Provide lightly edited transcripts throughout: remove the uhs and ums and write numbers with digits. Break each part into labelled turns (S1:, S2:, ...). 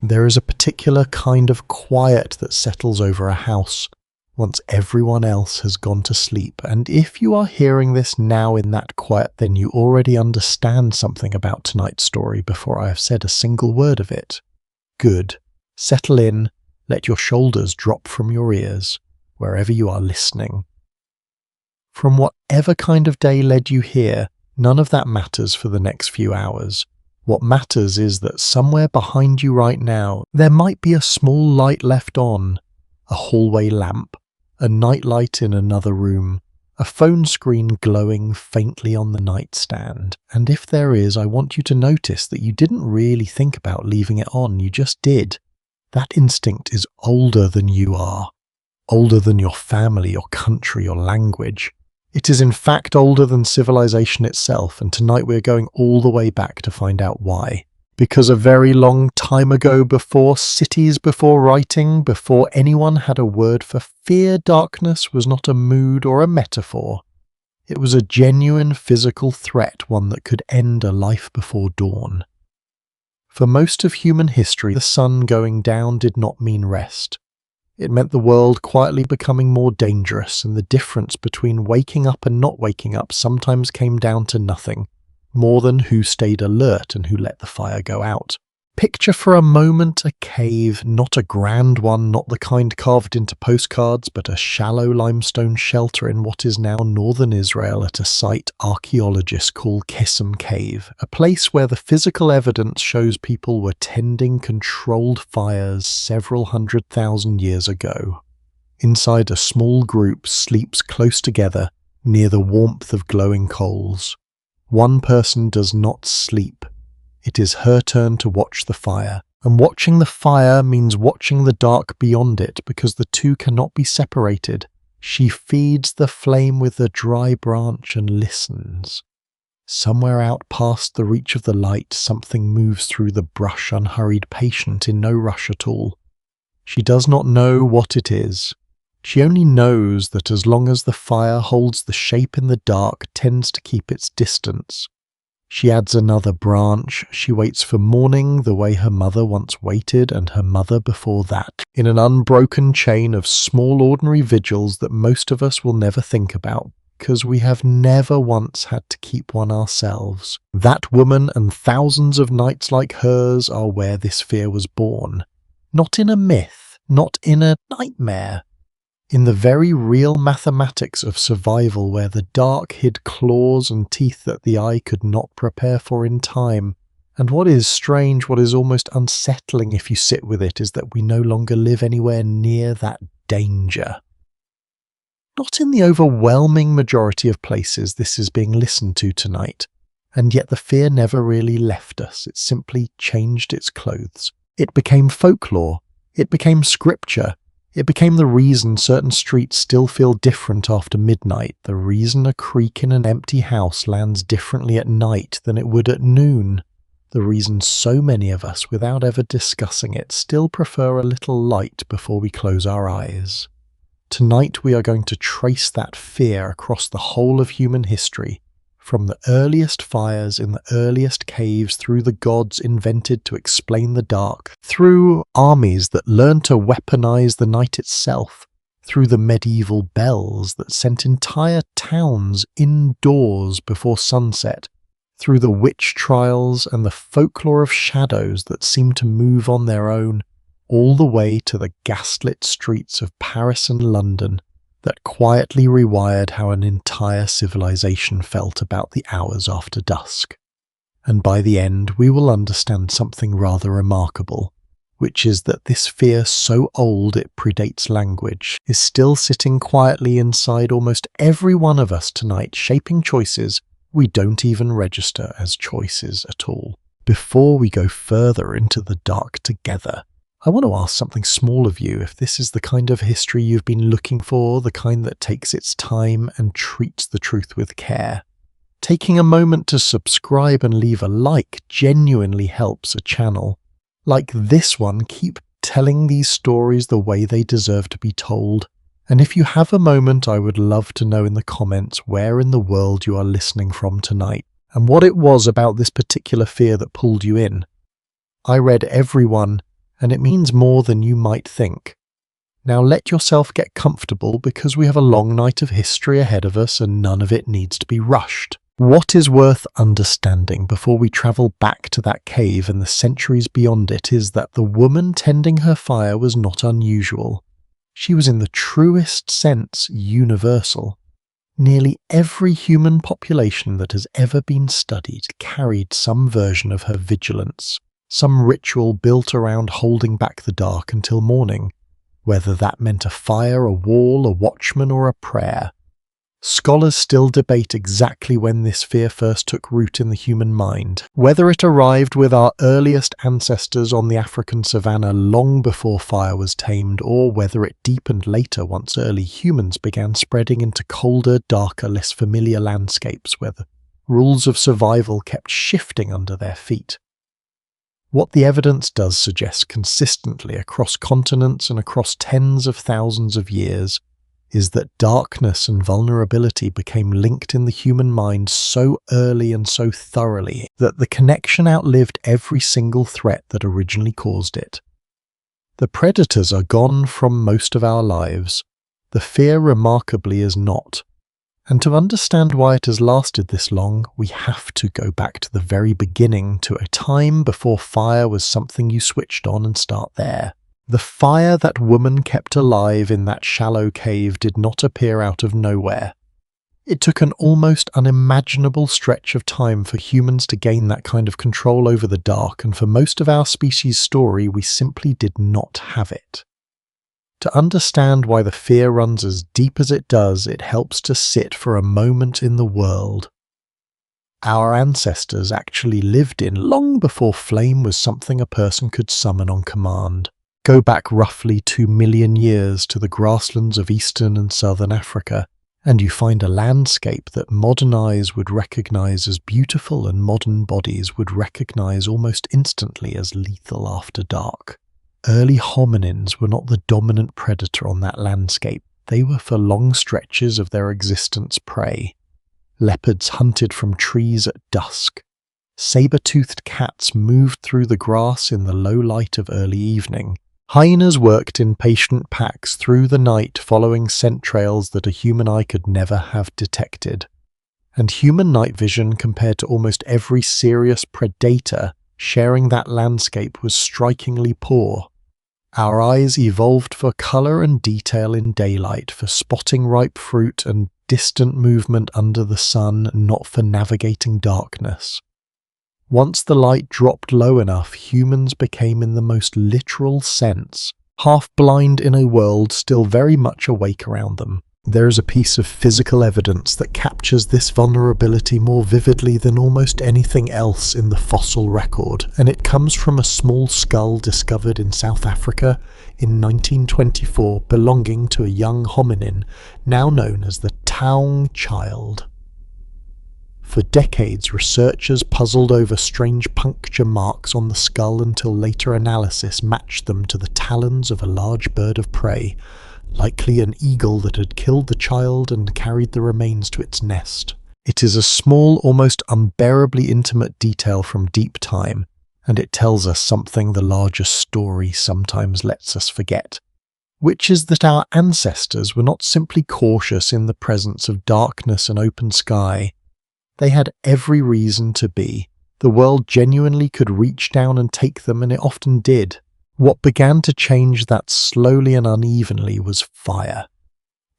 S1: There is a particular kind of quiet that settles over a house once everyone else has gone to sleep, and if you are hearing this now in that quiet, then you already understand something about tonight's story before I have said a single word of it. Good. Settle in, let your shoulders drop from your ears, wherever you are listening. From whatever kind of day led you here, none of that matters for the next few hours. What matters is that somewhere behind you right now, there might be a small light left on, a hallway lamp, a nightlight in another room, a phone screen glowing faintly on the nightstand. And if there is, I want you to notice that you didn't really think about leaving it on, you just did. That instinct is older than you are, older than your family, your country, your language. It is in fact older than civilization itself, and tonight we're going all the way back to find out why. Because a very long time ago, before cities, before writing, before anyone had a word for fear, darkness was not a mood or a metaphor. It was a genuine physical threat, one that could end a life before dawn. For most of human history, the sun going down did not mean rest. It meant the world quietly becoming more dangerous, and the difference between waking up and not waking up sometimes came down to nothing, more than who stayed alert and who let the fire go out. Picture for a moment a cave, not a grand one, not the kind carved into postcards, but a shallow limestone shelter in what is now northern Israel at a site archaeologists call Kissim Cave, a place where the physical evidence shows people were tending controlled fires several 100,000 years ago. Inside, a small group sleeps close together near the warmth of glowing coals. One person does not sleep. It is her turn to watch the fire, and watching the fire means watching the dark beyond it, because the two cannot be separated. She feeds the flame with a dry branch and listens. Somewhere out past the reach of the light, something moves through the brush, unhurried, patient, in no rush at all. She does not know what it is. She only knows that as long as the fire holds the shape in the dark, tends to keep its distance. She adds another branch. She waits for morning the way her mother once waited, and her mother before that, in an unbroken chain of small ordinary vigils that most of us will never think about, because we have never once had to keep one ourselves. That woman and thousands of nights like hers are where this fear was born. Not in a myth, not in a nightmare. In the very real mathematics of survival, where the dark hid claws and teeth that the eye could not prepare for in time. And what is strange, what is almost unsettling if you sit with it, is that we no longer live anywhere near that danger. Not in the overwhelming majority of places this is being listened to tonight, and yet the fear never really left us. It simply changed its clothes. It became folklore. It became scripture. It became the reason certain streets still feel different after midnight, the reason a creak in an empty house lands differently at night than it would at noon, the reason so many of us, without ever discussing it, still prefer a little light before we close our eyes. Tonight we are going to trace that fear across the whole of human history, from the earliest fires in the earliest caves, through the gods invented to explain the dark, through armies that learned to weaponize the night itself, through the medieval bells that sent entire towns indoors before sunset, through the witch trials and the folklore of shadows that seemed to move on their own, all the way to the gaslit streets of Paris and London that quietly rewired how an entire civilization felt about the hours after dusk. And by the end we will understand something rather remarkable, which is that this fear, so old it predates language, is still sitting quietly inside almost every one of us tonight, shaping choices we don't even register as choices at all. Before we go further into the dark together, I want to ask something small of you. If this is the kind of history you've been looking for, the kind that takes its time and treats the truth with care, taking a moment to subscribe and leave a like genuinely helps a channel like this one keep telling these stories the way they deserve to be told. And if you have a moment, I would love to know in the comments where in the world you are listening from tonight, and what it was about this particular fear that pulled you in. I read every one, and it means more than you might think. Now let yourself get comfortable because we have a long night of history ahead of us and none of it needs to be rushed. What is worth understanding before we travel back to that cave and the centuries beyond it is that the woman tending her fire was not unusual. She was in the truest sense universal. Nearly every human population that has ever been studied carried some version of her vigilance, some ritual built around holding back the dark until morning, whether that meant a fire, a wall, a watchman, or a prayer. Scholars still debate exactly when this fear first took root in the human mind, whether it arrived with our earliest ancestors on the African savannah long before fire was tamed, or whether it deepened later once early humans began spreading into colder, darker, less familiar landscapes where the rules of survival kept shifting under their feet. What the evidence does suggest consistently across continents and across tens of thousands of years is that darkness and vulnerability became linked in the human mind so early and so thoroughly that the connection outlived every single threat that originally caused it. The predators are gone from most of our lives. The fear remarkably is not. And to understand why it has lasted this long, we have to go back to the very beginning, to a time before fire was something you switched on and start there. The fire that woman kept alive in that shallow cave did not appear out of nowhere. It took an almost unimaginable stretch of time for humans to gain that kind of control over the dark, and for most of our species' story, we simply did not have it. To understand why the fear runs as deep as it does, it helps to sit for a moment in the world. Our ancestors actually lived in long before flame was something a person could summon on command. Go back roughly 2 million years to the grasslands of eastern and southern Africa, and you find a landscape that modern eyes would recognize as beautiful and modern bodies would recognize almost instantly as lethal after dark. Early hominins were not the dominant predator on that landscape. They were for long stretches of their existence prey. Leopards hunted from trees at dusk. Saber-toothed cats moved through the grass in the low light of early evening. Hyenas worked in patient packs through the night following scent trails that a human eye could never have detected. And human night vision compared to almost every serious predator sharing that landscape was strikingly poor. Our eyes evolved for colour and detail in daylight, for spotting ripe fruit and distant movement under the sun, not for navigating darkness. Once the light dropped low enough, humans became in the most literal sense half-blind in a world still very much awake around them. There is a piece of physical evidence that captures this vulnerability more vividly than almost anything else in the fossil record, and it comes from a small skull discovered in South Africa in 1924 belonging to a young hominin now known as the Taung child. For decades, researchers puzzled over strange puncture marks on the skull until later analysis matched them to the talons of a large bird of prey, likely an eagle that had killed the child and carried the remains to its nest. It is a small, almost unbearably intimate detail from deep time, and it tells us something the larger story sometimes lets us forget, which is that our ancestors were not simply cautious in the presence of darkness and open sky. They had every reason to be. The world genuinely could reach down and take them, and it often did. What began to change that slowly and unevenly was fire.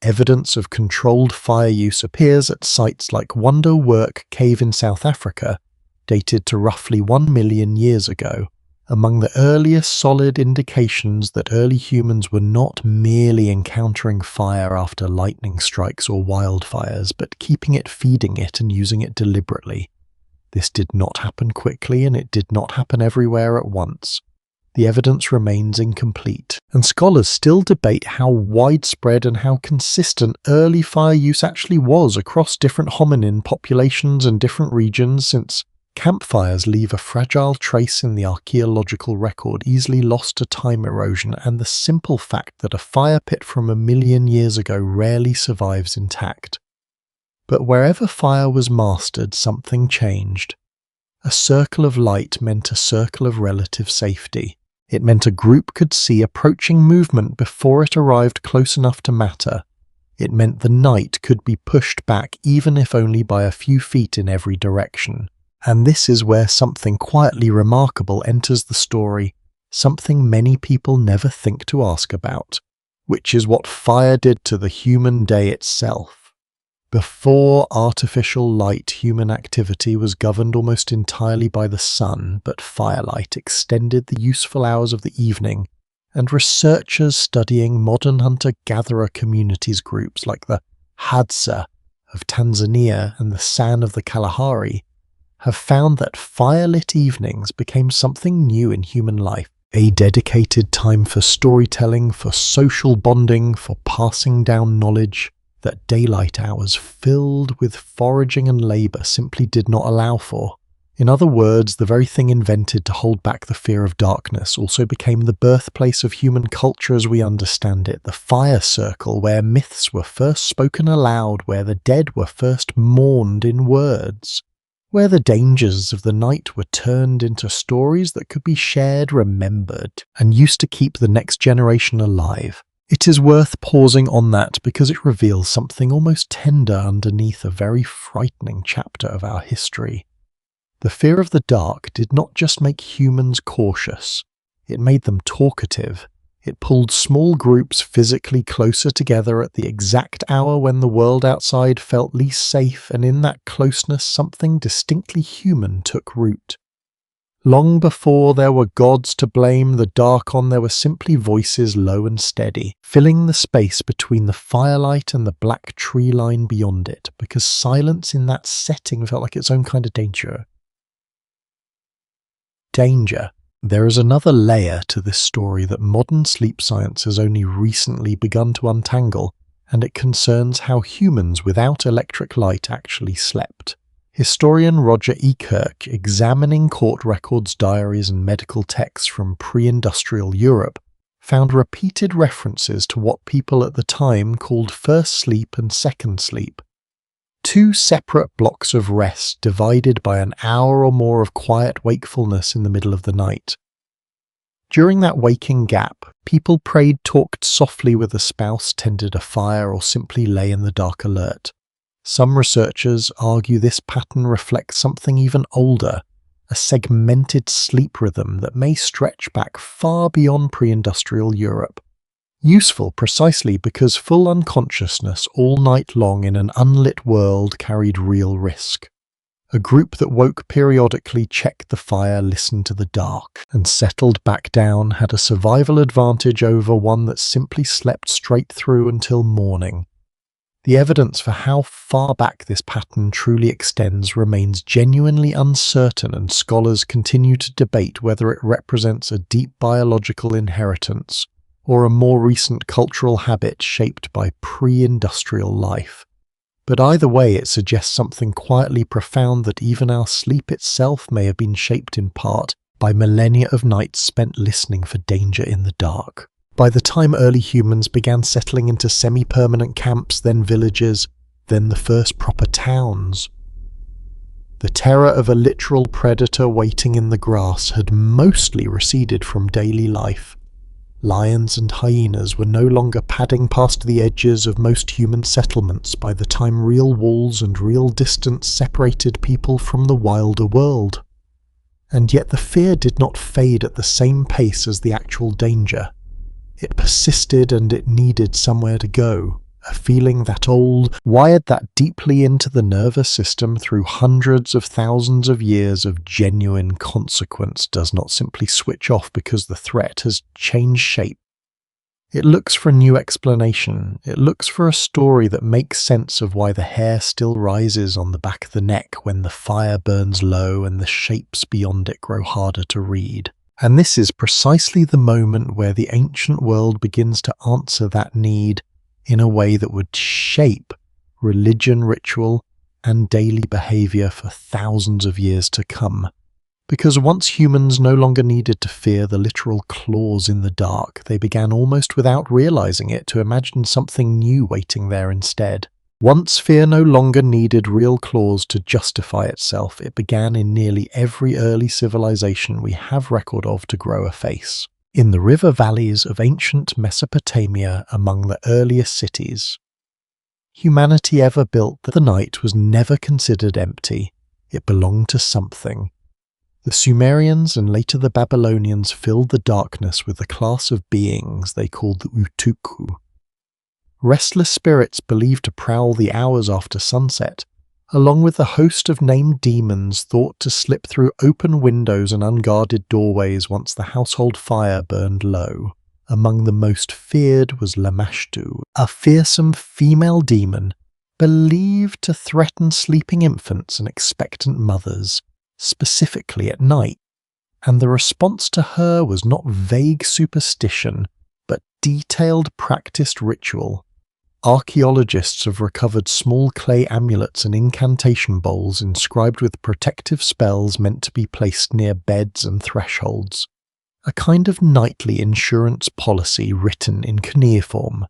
S1: Evidence of controlled fire use appears at sites like Wonder Work Cave in South Africa, dated to roughly 1 million years ago, among the earliest solid indications that early humans were not merely encountering fire after lightning strikes or wildfires, but keeping it, feeding it, and using it deliberately. This did not happen quickly, and it did not happen everywhere at once. The evidence remains incomplete, and scholars still debate how widespread and how consistent early fire use actually was across different hominin populations and different regions, since campfires leave a fragile trace in the archaeological record, easily lost to time erosion, and the simple fact that a fire pit from 1 million years ago rarely survives intact. But wherever fire was mastered, something changed. A circle of light meant a circle of relative safety. It meant a group could see approaching movement before it arrived close enough to matter. It meant the night could be pushed back even if only by a few feet in every direction. And this is where something quietly remarkable enters the story, something many people never think to ask about, which is what fire did to the human day itself. Before artificial light, human activity was governed almost entirely by the sun, but firelight extended the useful hours of the evening, and researchers studying modern hunter-gatherer communities groups like the Hadza of Tanzania and the San of the Kalahari have found that firelit evenings became something new in human life, a dedicated time for storytelling, for social bonding, for passing down knowledge that daylight hours filled with foraging and labour simply did not allow for. In other words, the very thing invented to hold back the fear of darkness also became the birthplace of human culture as we understand it, the fire circle where myths were first spoken aloud, where the dead were first mourned in words, where the dangers of the night were turned into stories that could be shared, remembered, and used to keep the next generation alive. It is worth pausing on that because it reveals something almost tender underneath a very frightening chapter of our history. The fear of the dark did not just make humans cautious, it made them talkative. It pulled small groups physically closer together at the exact hour when the world outside felt least safe, and in that closeness something distinctly human took root. Long before there were gods to blame the dark on, there were simply voices low and steady, filling the space between the firelight and the black tree line beyond it, because silence in that setting felt like its own kind of danger. There is another layer to this story that modern sleep science has only recently begun to untangle, and it concerns how humans without electric light actually slept. Historian Roger E. Kirk, examining court records, diaries, and medical texts from pre-industrial Europe, found repeated references to what people at the time called first sleep and second sleep, two separate blocks of rest divided by an hour or more of quiet wakefulness in the middle of the night. During that waking gap, people prayed, talked softly with a spouse, tended a fire, or simply lay in the dark alert. Some researchers argue this pattern reflects something even older, a segmented sleep rhythm that may stretch back far beyond pre-industrial Europe. Useful precisely because full unconsciousness all night long in an unlit world carried real risk. A group that woke periodically, checked the fire, listened to the dark, and settled back down had a survival advantage over one that simply slept straight through until morning. The evidence for how far back this pattern truly extends remains genuinely uncertain, and scholars continue to debate whether it represents a deep biological inheritance or a more recent cultural habit shaped by pre-industrial life. But either way, it suggests something quietly profound, that even our sleep itself may have been shaped in part by millennia of nights spent listening for danger in the dark. By the time early humans began settling into semi-permanent camps, then villages, then the first proper towns, the terror of a literal predator waiting in the grass had mostly receded from daily life. Lions and hyenas were no longer padding past the edges of most human settlements by the time real walls and real distance separated people from the wilder world. And yet the fear did not fade at the same pace as the actual danger. It persisted, and it needed somewhere to go. A feeling that old, wired that deeply into the nervous system through hundreds of thousands of years of genuine consequence, does not simply switch off because the threat has changed shape. It looks for a new explanation. It looks for a story that makes sense of why the hair still rises on the back of the neck when the fire burns low and the shapes beyond it grow harder to read. And this is precisely the moment where the ancient world begins to answer that need in a way that would shape religion, ritual, and daily behavior for thousands of years to come. Because once humans no longer needed to fear the literal claws in the dark, they began almost without realizing it to imagine something new waiting there instead. Once fear no longer needed real claws to justify itself, it began in nearly every early civilization we have record of to grow a face. in the river valleys of ancient Mesopotamia among the earliest cities. Humanity ever built that the night was never considered empty, it belonged to something. The Sumerians and later the Babylonians filled the darkness with a class of beings they called the Utukku. Restless spirits believed to prowl the hours after sunset, along with a host of named demons thought to slip through open windows and unguarded doorways once the household fire burned low. Among the most feared was Lamashtu, a fearsome female demon believed to threaten sleeping infants and expectant mothers, specifically at night, and the response to her was not vague superstition, but detailed practiced ritual. Archaeologists have recovered small clay amulets and incantation bowls inscribed with protective spells meant to be placed near beds and thresholds, a kind of nightly insurance policy written in cuneiform,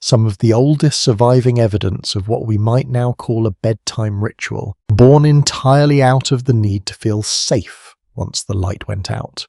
S1: some of the oldest surviving evidence of what we might now call a bedtime ritual, born entirely out of the need to feel safe once the light went out.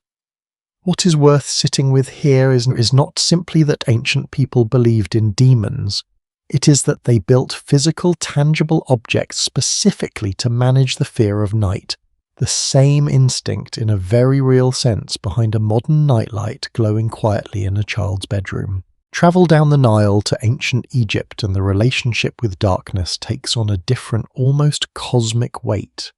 S1: What is worth sitting with here is not simply that ancient people believed in demons, it is that they built physical, tangible objects specifically to manage the fear of night, the same instinct in a very real sense behind a modern nightlight glowing quietly in a child's bedroom. Travel down the Nile to ancient Egypt and the relationship with darkness takes on a different, almost cosmic weight.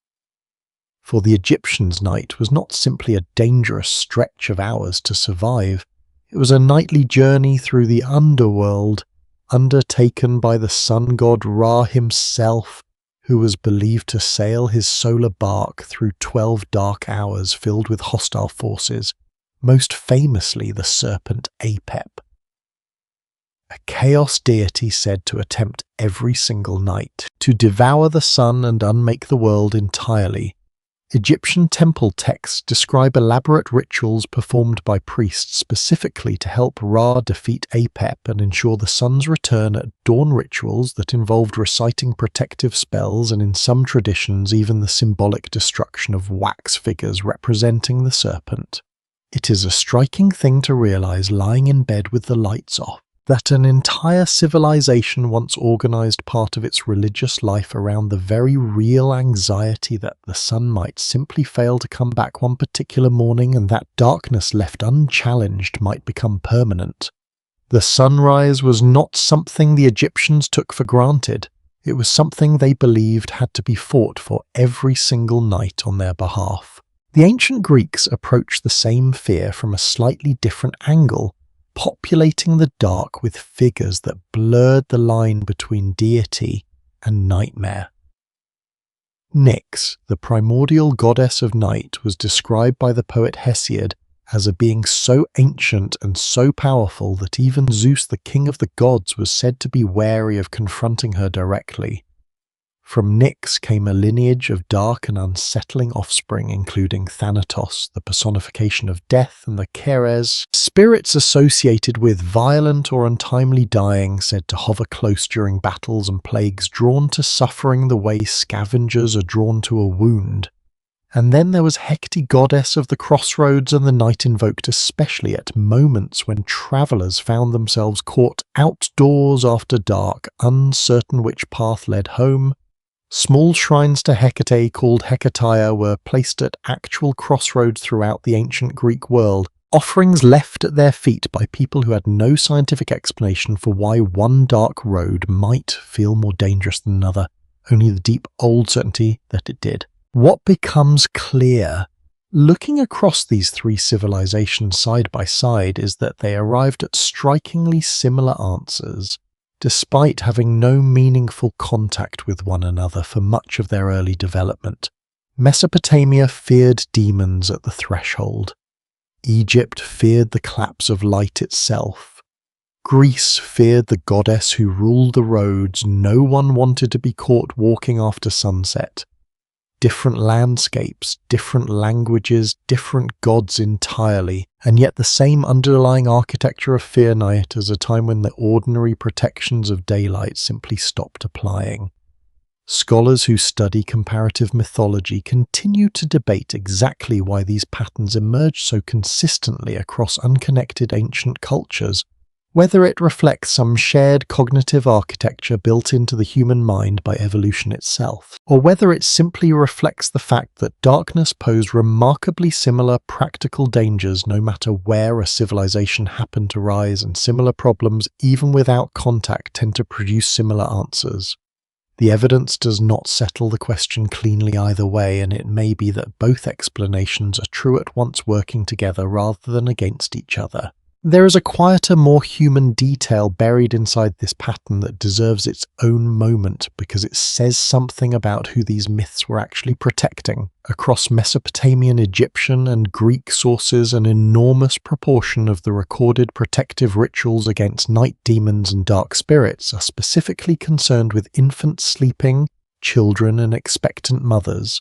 S1: For the Egyptians, night was not simply a dangerous stretch of hours to survive, it was a nightly journey through the underworld, undertaken by the sun god Ra himself, who was believed to sail his solar bark through 12 dark hours filled with hostile forces, most famously the serpent Apep. A chaos deity said to attempt every single night to devour the sun and unmake the world entirely. Egyptian temple texts describe elaborate rituals performed by priests specifically to help Ra defeat Apep and ensure the sun's return at dawn, rituals that involved reciting protective spells and in some traditions even the symbolic destruction of wax figures representing the serpent. It is a striking thing to realize lying in bed with the lights off, that an entire civilization once organized part of its religious life around the very real anxiety that the sun might simply fail to come back one particular morning and that darkness left unchallenged might become permanent. The sunrise was not something the Egyptians took for granted. It was something they believed had to be fought for every single night on their behalf. The ancient Greeks approached the same fear from a slightly different angle, populating the dark with figures that blurred the line between deity and nightmare. Nyx, the primordial goddess of night, was described by the poet Hesiod as a being so ancient and so powerful that even Zeus, the king of the gods, was said to be wary of confronting her directly. From Nyx came a lineage of dark and unsettling offspring, including Thanatos, the personification of death, and the Keres, spirits associated with violent or untimely dying, said to hover close during battles and plagues, drawn to suffering the way scavengers are drawn to a wound. And then there was Hecate, goddess of the crossroads and the night, invoked especially at moments when travellers found themselves caught outdoors after dark, uncertain which path led home. Small shrines to Hecate, called Hecatia, were placed at actual crossroads throughout the ancient Greek world, offerings left at their feet by people who had no scientific explanation for why one dark road might feel more dangerous than another, only the deep old certainty that it did. What becomes clear, looking across these three civilizations side by side, is that they arrived at strikingly similar answers, despite having no meaningful contact with one another for much of their early development. Mesopotamia feared demons at the threshold. Egypt feared the collapse of light itself. Greece feared the goddess who ruled the roads. No one wanted to be caught walking after sunset. Different landscapes, different languages, different gods entirely, and yet the same underlying architecture of fear night as a time when the ordinary protections of daylight simply stopped applying. Scholars who study comparative mythology continue to debate exactly why these patterns emerge so consistently across unconnected ancient cultures, whether it reflects some shared cognitive architecture built into the human mind by evolution itself, or whether it simply reflects the fact that darkness posed remarkably similar practical dangers no matter where a civilization happened to rise, and similar problems, even without contact, tend to produce similar answers. The evidence does not settle the question cleanly either way, and it may be that both explanations are true at once, working together rather than against each other. There is a quieter, more human detail buried inside this pattern that deserves its own moment because it says something about who these myths were actually protecting. Across Mesopotamian, Egyptian, and Greek sources, an enormous proportion of the recorded protective rituals against night demons and dark spirits are specifically concerned with infants sleeping, children, and expectant mothers.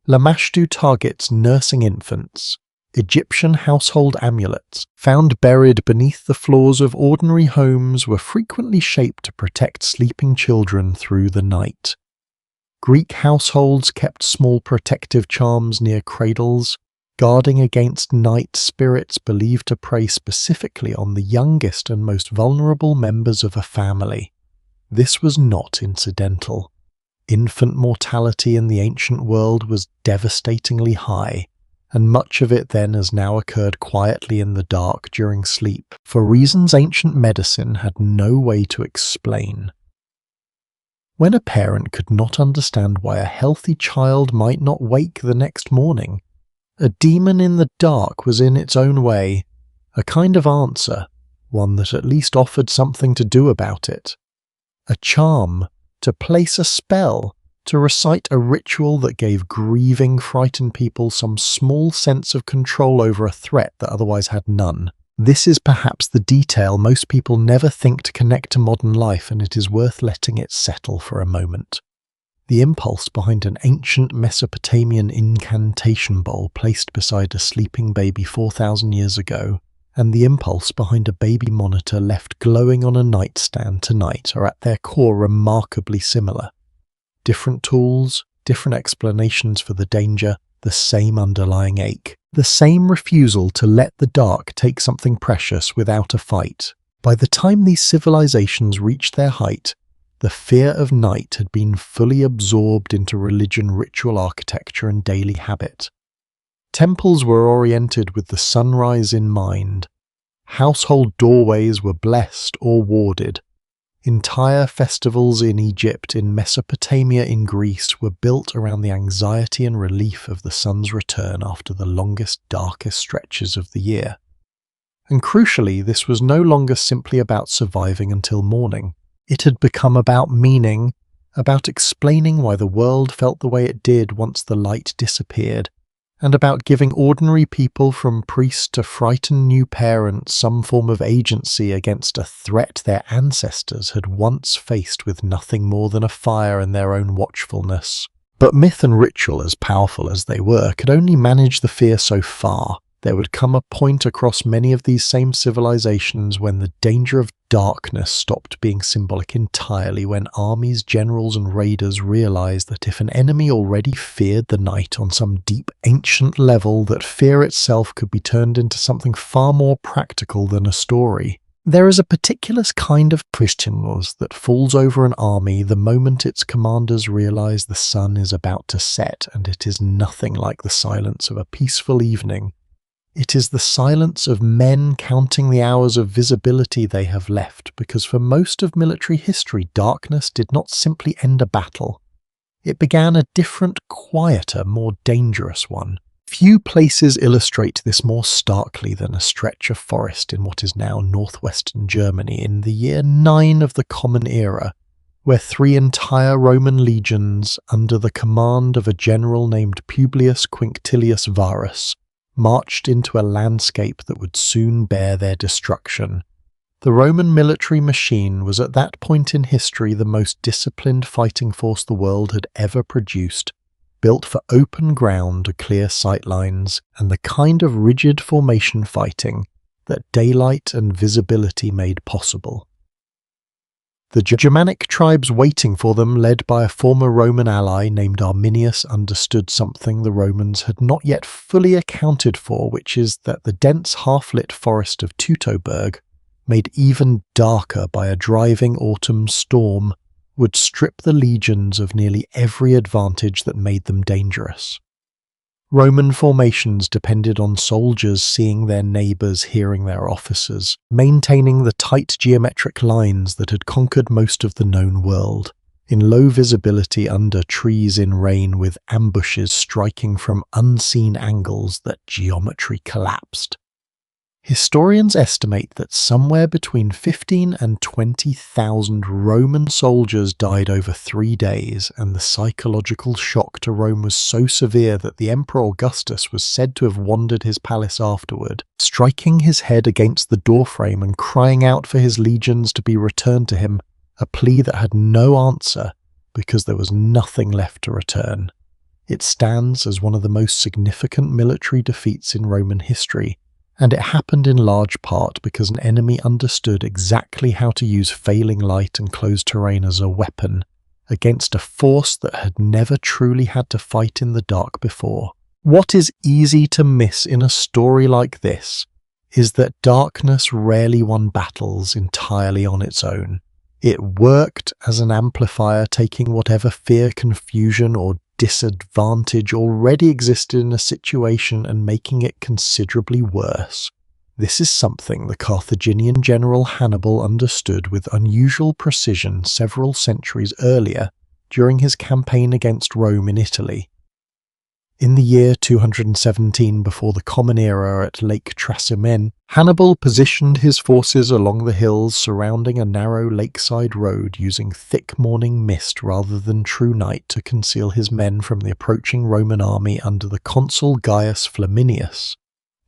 S1: Lamashtu targets nursing infants. Egyptian household amulets, found buried beneath the floors of ordinary homes, were frequently shaped to protect sleeping children through the night. Greek households kept small protective charms near cradles, guarding against night spirits believed to prey specifically on the youngest and most vulnerable members of a family. This was not incidental. Infant mortality in the ancient world was devastatingly high, and much of it then has now occurred quietly in the dark during sleep, for reasons ancient medicine had no way to explain. When a parent could not understand why a healthy child might not wake the next morning, a demon in the dark was in its own way a kind of answer, one that at least offered something to do about it. A charm, to place a spell, to recite a ritual that gave grieving, frightened people some small sense of control over a threat that otherwise had none. This is perhaps the detail most people never think to connect to modern life, and it is worth letting it settle for a moment. The impulse behind an ancient Mesopotamian incantation bowl placed beside a sleeping baby 4,000 years ago, and the impulse behind a baby monitor left glowing on a nightstand tonight are at their core remarkably similar. Different tools, different explanations for the danger, the same underlying ache, the same refusal to let the dark take something precious without a fight. By the time these civilizations reached their height, the fear of night had been fully absorbed into religion, ritual architecture, and daily habit. Temples were oriented with the sunrise in mind. Household doorways were blessed or warded. Entire festivals in Egypt, in Mesopotamia, in Greece were built around the anxiety and relief of the sun's return after the longest, darkest stretches of the year. And crucially, this was no longer simply about surviving until morning. It had become about meaning, about explaining why the world felt the way it did once the light disappeared, and about giving ordinary people, from priests to frightened new parents, some form of agency against a threat their ancestors had once faced with nothing more than a fire and their own watchfulness. But myth and ritual, as powerful as they were, could only manage the fear so far. There would come a point across many of these same civilizations when the danger of darkness stopped being symbolic entirely, when armies, generals, and raiders realized that if an enemy already feared the night on some deep ancient level, that fear itself could be turned into something far more practical than a story. There is a particular kind of Christianness that falls over an army the moment its commanders realize the sun is about to set, and it is nothing like the silence of a peaceful evening. It is the silence of men counting the hours of visibility they have left, because for most of military history, darkness did not simply end a battle. It began a different, quieter, more dangerous one. Few places illustrate this more starkly than a stretch of forest in what is now northwestern Germany in the year 9 of the Common Era, where 3 entire Roman legions, under the command of a general named Publius Quinctilius Varus, marched into a landscape that would soon bear their destruction. The Roman military machine was at that point in history the most disciplined fighting force the world had ever produced, built for open ground, clear sightlines, and the kind of rigid formation fighting that daylight and visibility made possible. The Germanic tribes waiting for them, led by a former Roman ally named Arminius, understood something the Romans had not yet fully accounted for, which is that the dense half-lit forest of Teutoburg, made even darker by a driving autumn storm, would strip the legions of nearly every advantage that made them dangerous. Roman formations depended on soldiers seeing their neighbours, hearing their officers, maintaining the tight geometric lines that had conquered most of the known world, in low visibility under trees in rain, with ambushes striking from unseen angles that geometry collapsed. Historians estimate that somewhere between 15 and 20,000 Roman soldiers died over 3 days, and the psychological shock to Rome was so severe that the Emperor Augustus was said to have wandered his palace afterward, striking his head against the doorframe and crying out for his legions to be returned to him, a plea that had no answer because there was nothing left to return. It stands as one of the most significant military defeats in Roman history, and it happened in large part because an enemy understood exactly how to use failing light and closed terrain as a weapon against a force that had never truly had to fight in the dark before. What is easy to miss in a story like this is that darkness rarely won battles entirely on its own. It worked as an amplifier, taking whatever fear, confusion, or disadvantage already existed in a situation and making it considerably worse. This is something the Carthaginian general Hannibal understood with unusual precision several centuries earlier during his campaign against Rome in Italy. In the year 217 before the Common Era at Lake Trasimene, Hannibal positioned his forces along the hills surrounding a narrow lakeside road, using thick morning mist rather than true night to conceal his men from the approaching Roman army under the consul Gaius Flaminius.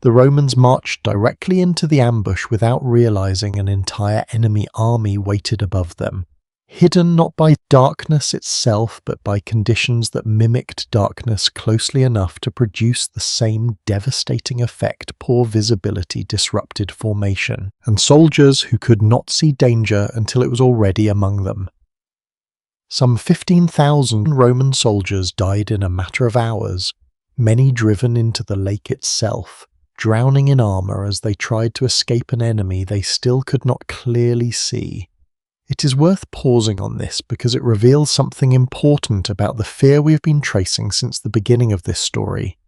S1: The Romans marched directly into the ambush without realizing an entire enemy army waited above them, hidden not by darkness itself but by conditions that mimicked darkness closely enough to produce the same devastating effect poor visibility disrupted formation, and soldiers who could not see danger until it was already among them. Some 15,000 Roman soldiers died in a matter of hours, many driven into the lake itself, drowning in armour as they tried to escape an enemy they still could not clearly see. It is worth pausing on this because it reveals something important about the fear we've been tracing since the beginning of this story.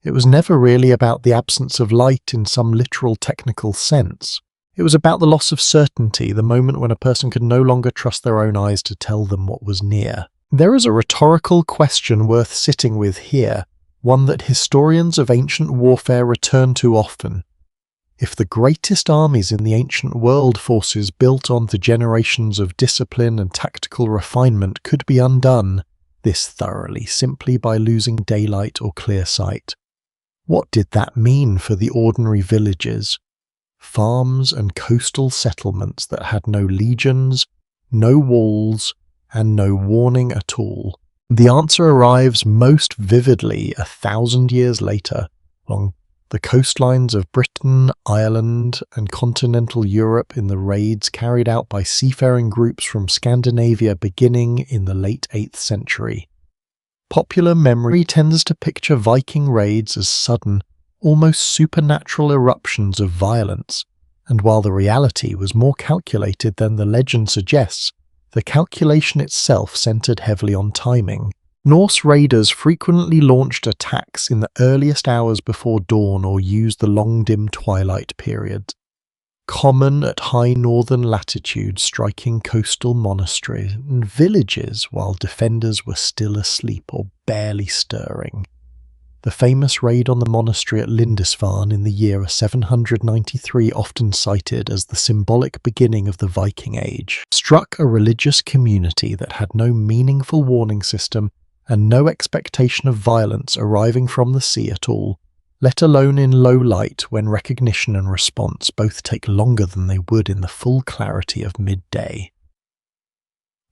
S1: It was never really about the absence of light in some literal technical sense. It was about the loss of certainty, the moment when a person could no longer trust their own eyes to tell them what was near. There is a rhetorical question worth sitting with here, one that historians of ancient warfare return to often. If the greatest armies in the ancient world, forces built on the generations of discipline and tactical refinement, could be undone this thoroughly simply by losing daylight or clear sight, what did that mean for the ordinary villages, farms and coastal settlements that had no legions, no walls, and no warning at all? The answer arrives most vividly 1,000 years later, along the coastlines of Britain, Ireland, and continental Europe in the raids carried out by seafaring groups from Scandinavia beginning in the late 8th century. Popular memory tends to picture Viking raids as sudden, almost supernatural eruptions of violence, and while the reality was more calculated than the legend suggests, the calculation itself centered heavily on timing. Norse raiders frequently launched attacks in the earliest hours before dawn or used the long dim twilight period, common at high northern latitudes, striking coastal monasteries and villages while defenders were still asleep or barely stirring. The famous raid on the monastery at Lindisfarne in the year 793, often cited as the symbolic beginning of the Viking Age, struck a religious community that had no meaningful warning system and no expectation of violence arriving from the sea at all, let alone in low light when recognition and response both take longer than they would in the full clarity of midday.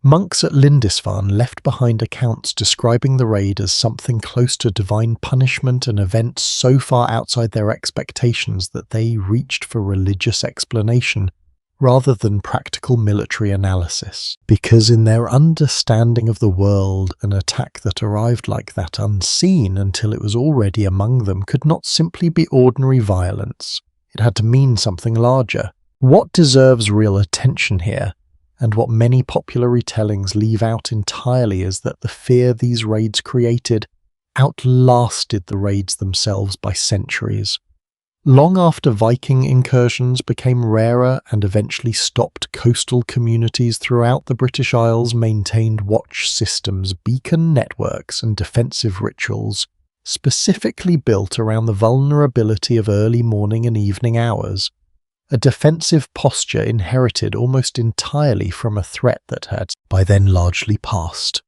S1: Monks at Lindisfarne left behind accounts describing the raid as something close to divine punishment, an event so far outside their expectations that they reached for religious explanation rather than practical military analysis, because in their understanding of the world, an attack that arrived like that unseen until it was already among them could not simply be ordinary violence. It had to mean something larger. What deserves real attention here, and what many popular retellings leave out entirely, is that the fear these raids created outlasted the raids themselves by centuries. Long after Viking incursions became rarer and eventually stopped, coastal communities throughout the British Isles maintained watch systems, beacon networks, and defensive rituals, specifically built around the vulnerability of early morning and evening hours, a defensive posture inherited almost entirely from a threat that had by then largely passed.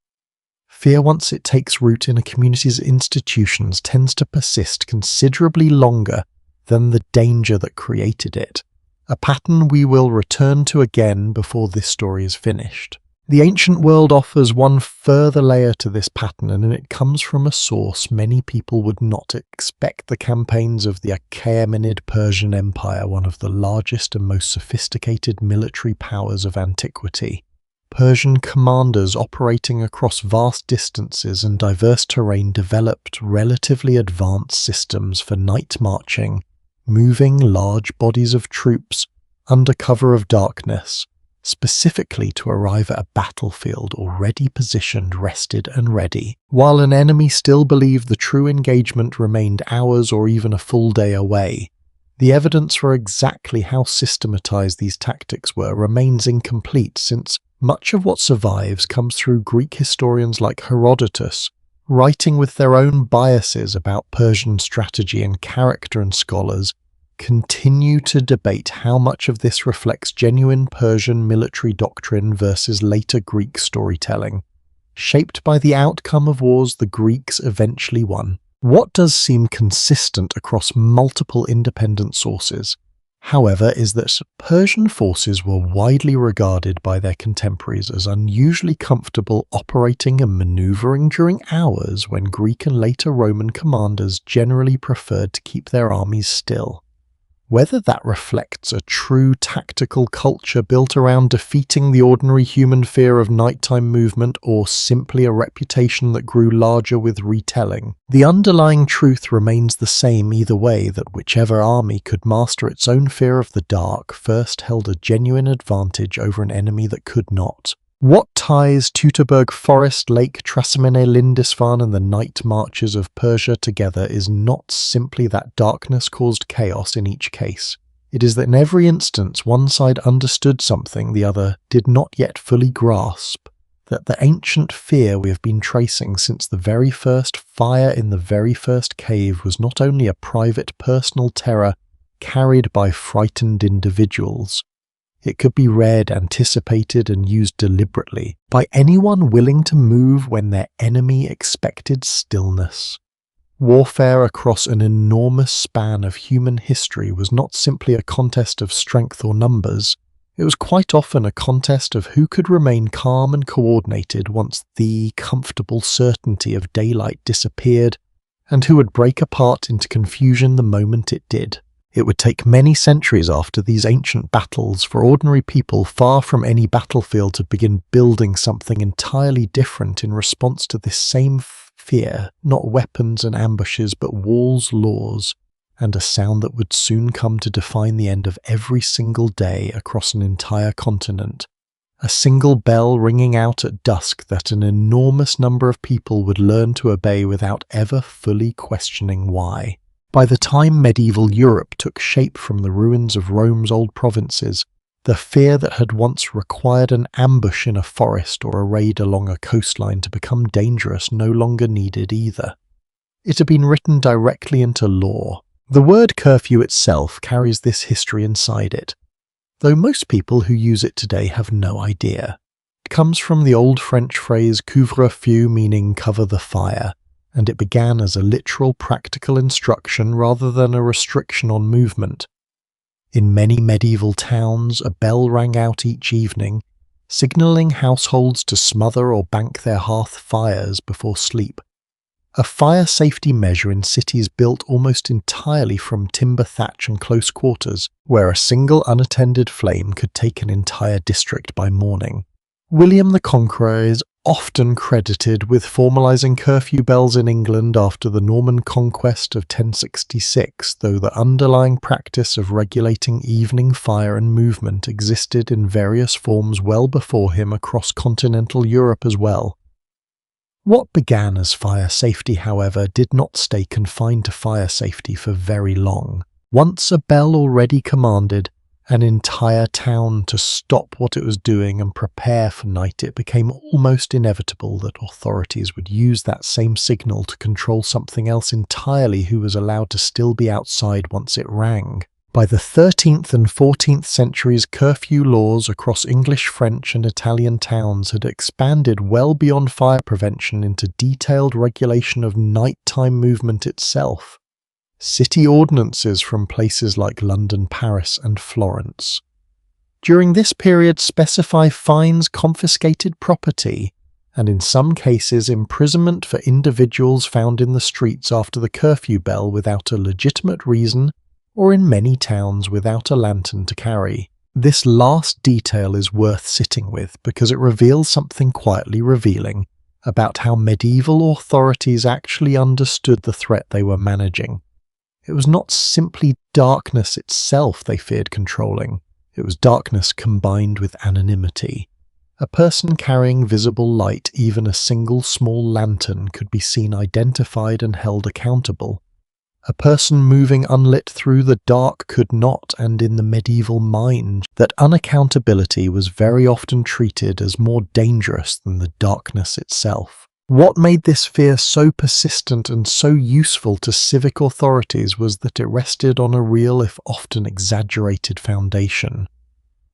S1: Fear, once it takes root in a community's institutions, tends to persist considerably longer than the danger that created it, a pattern we will return to again before this story is finished. The ancient world offers one further layer to this pattern, and it comes from a source many people would not expect: the campaigns of the Achaemenid Persian Empire, one of the largest and most sophisticated military powers of antiquity. Persian commanders operating across vast distances and diverse terrain developed relatively advanced systems for night marching, moving large bodies of troops under cover of darkness, specifically to arrive at a battlefield already positioned, rested and ready, while an enemy still believed the true engagement remained hours or even a full day away. The evidence for exactly how systematized these tactics were remains incomplete, since much of what survives comes through Greek historians like Herodotus, writing with their own biases about Persian strategy and character, and scholars continue to debate how much of this reflects genuine Persian military doctrine versus later Greek storytelling, shaped by the outcome of wars the Greeks eventually won. What does seem consistent across multiple independent sources, however, is that Persian forces were widely regarded by their contemporaries as unusually comfortable operating and maneuvering during hours when Greek and later Roman commanders generally preferred to keep their armies still. Whether that reflects a true tactical culture built around defeating the ordinary human fear of nighttime movement, or simply a reputation that grew larger with retelling, the underlying truth remains the same either way: that whichever army could master its own fear of the dark first held a genuine advantage over an enemy that could not. What ties Teutoburg Forest, Lake Trasimene, Lindisfarne and the night marches of Persia together is not simply that darkness caused chaos in each case. It is that in every instance one side understood something the other did not yet fully grasp, that the ancient fear we have been tracing since the very first fire in the very first cave was not only a private personal terror carried by frightened individuals. It could be read, anticipated, and used deliberately by anyone willing to move when their enemy expected stillness. Warfare across an enormous span of human history was not simply a contest of strength or numbers. It was quite often a contest of who could remain calm and coordinated once the comfortable certainty of daylight disappeared, and who would break apart into confusion the moment it did. It would take many centuries after these ancient battles for ordinary people far from any battlefield to begin building something entirely different in response to this same fear: not weapons and ambushes, but walls, laws, and a sound that would soon come to define the end of every single day across an entire continent. A single bell ringing out at dusk that an enormous number of people would learn to obey without ever fully questioning why. By the time medieval Europe took shape from the ruins of Rome's old provinces, the fear that had once required an ambush in a forest or a raid along a coastline to become dangerous no longer needed either. It had been written directly into law. The word curfew itself carries this history inside it, though most people who use it today have no idea. It comes from the old French phrase couvre-feu, meaning cover the fire, and it began as a literal practical instruction rather than a restriction on movement. In many medieval towns, a bell rang out each evening, signalling households to smother or bank their hearth fires before sleep. a fire safety measure in cities built almost entirely from timber thatch and close quarters, where a single unattended flame could take an entire district by morning. William the Conqueror is often credited with formalising curfew bells in England after the Norman conquest of 1066, though the underlying practice of regulating evening fire and movement existed in various forms well before him across continental Europe as well. What began as fire safety, however, did not stay confined to fire safety for very long. Once a bell already commanded an entire town to stop what it was doing and prepare for night, it became almost inevitable that authorities would use that same signal to control something else entirely who was allowed to still be outside once it rang. By the 13th and 14th centuries, curfew laws across English, French and Italian towns had expanded well beyond fire prevention into detailed regulation of nighttime movement itself. City ordinances from places like London, Paris and Florence during this period specify fines, confiscated property, and in some cases imprisonment for individuals found in the streets after the curfew bell without a legitimate reason, or in many towns without a lantern to carry. This last detail is worth sitting with because it reveals something quietly revealing about how medieval authorities actually understood the threat they were managing. It was not simply darkness itself they feared controlling, it was darkness combined with anonymity. A person carrying visible light, even a single small lantern, could be seen, identified and held accountable. A person moving unlit through the dark could not, and in the medieval mind, that unaccountability was very often treated as more dangerous than the darkness itself. What made this fear so persistent and so useful to civic authorities was that it rested on a real, if often exaggerated, foundation.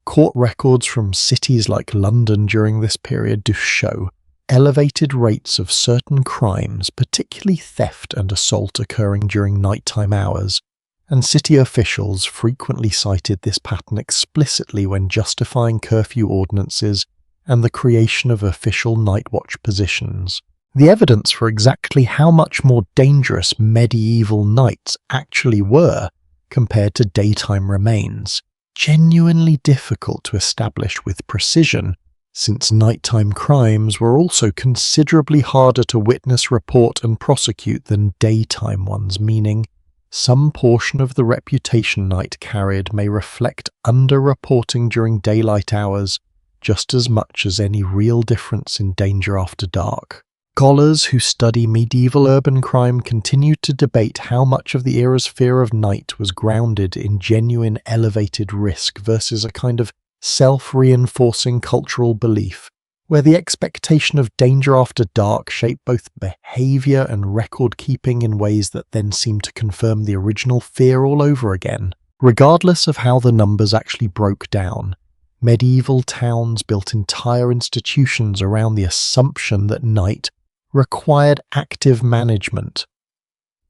S1: Court records from cities like London during this period do show elevated rates of certain crimes, particularly theft and assault, occurring during nighttime hours, and city officials frequently cited this pattern explicitly when justifying curfew ordinances and the creation of official night watch positions. The evidence for exactly how much more dangerous medieval nights actually were compared to daytime remains genuinely difficult to establish with precision, since nighttime crimes were also considerably harder to witness, report and prosecute than daytime ones, meaning some portion of the reputation night carried may reflect under-reporting during daylight hours just as much as any real difference in danger after dark. Scholars who study medieval urban crime continue to debate how much of the era's fear of night was grounded in genuine elevated risk versus a kind of self-reinforcing cultural belief, where the expectation of danger after dark shaped both behavior and record-keeping in ways that then seemed to confirm the original fear all over again. Regardless of how the numbers actually broke down, medieval towns built entire institutions around the assumption that night required active management.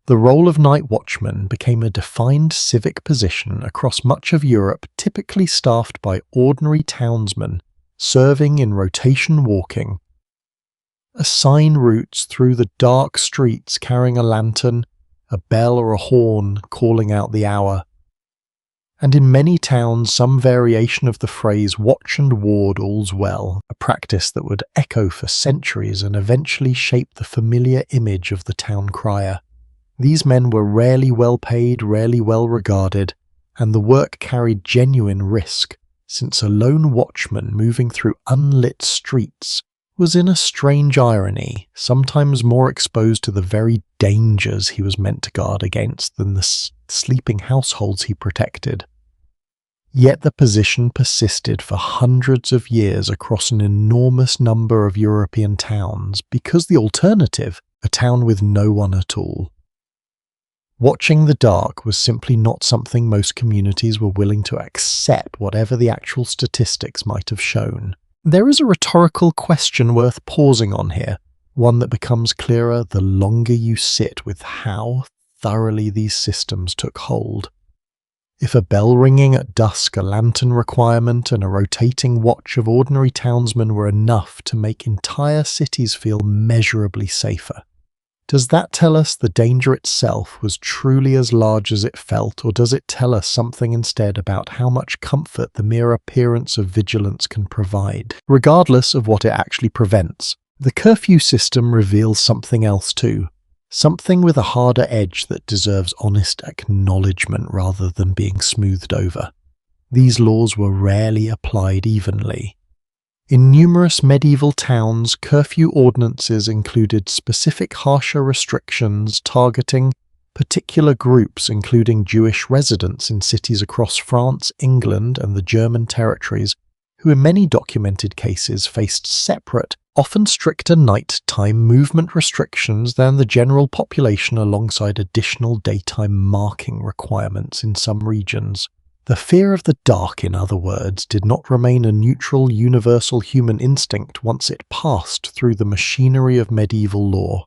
S1: The role of night watchman became a defined civic position across much of Europe, typically staffed by ordinary townsmen serving in rotation walking. Assign routes through the dark streets carrying a lantern, a bell or a horn calling out the hour. And in many towns some variation of the phrase "watch and ward all's well," a practice that would echo for centuries and eventually shape the familiar image of the town crier. These men were rarely well paid, rarely well regarded, and the work carried genuine risk, since a lone watchman moving through unlit streets was, in a strange irony, sometimes more exposed to the very dangers he was meant to guard against than the sleeping households he protected. Yet the position persisted for hundreds of years across an enormous number of European towns because the alternative, a town with no one at all. Watching the dark was simply not something most communities were willing to accept, whatever the actual statistics might have shown. There is a rhetorical question worth pausing on here, one that becomes clearer the longer you sit with how thoroughly these systems took hold. If a bell ringing at dusk, a lantern requirement, and a rotating watch of ordinary townsmen were enough to make entire cities feel measurably safer, Does that tell us the danger itself was truly as large as it felt, or does it tell us something instead about how much comfort the mere appearance of vigilance can provide, regardless of what it actually prevents? The curfew system reveals something else too, something with a harder edge that deserves honest acknowledgement rather than being smoothed over. These laws were rarely applied evenly. In numerous medieval towns, curfew ordinances included specific harsher restrictions targeting particular groups, including Jewish residents in cities across France, England, and the German territories, who in many documented cases faced separate, often stricter nighttime movement restrictions than the general population, alongside additional daytime marking requirements in some regions. The fear of the dark, in other words, did not remain a neutral, universal human instinct once it passed through the machinery of medieval law.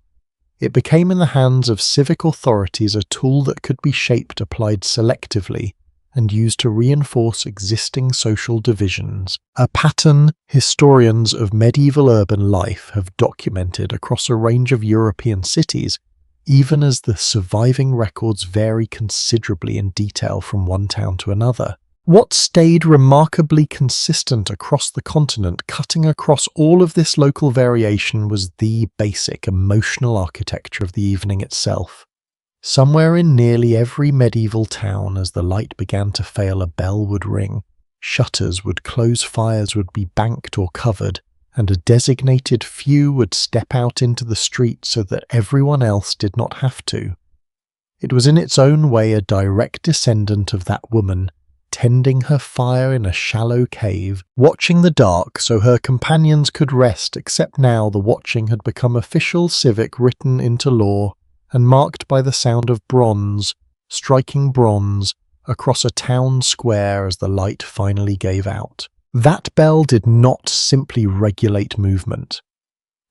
S1: It became in the hands of civic authorities a tool that could be shaped, applied selectively, and used to reinforce existing social divisions, a pattern historians of medieval urban life have documented across a range of European cities, even as the surviving records vary considerably in detail from one town to another. What stayed remarkably consistent across the continent, cutting across all of this local variation, was the basic emotional architecture of the evening itself. Somewhere in nearly every medieval town, as the light began to fail, a bell would ring, shutters would close, fires would be banked or covered, and a designated few would step out into the street so that everyone else did not have to. It was in its own way a direct descendant of that woman, tending her fire in a shallow cave, watching the dark so her companions could rest, except now the watching had become official civic, written into law, and marked by the sound of bronze, striking bronze, across a town square as the light finally gave out. That bell did not simply regulate movement.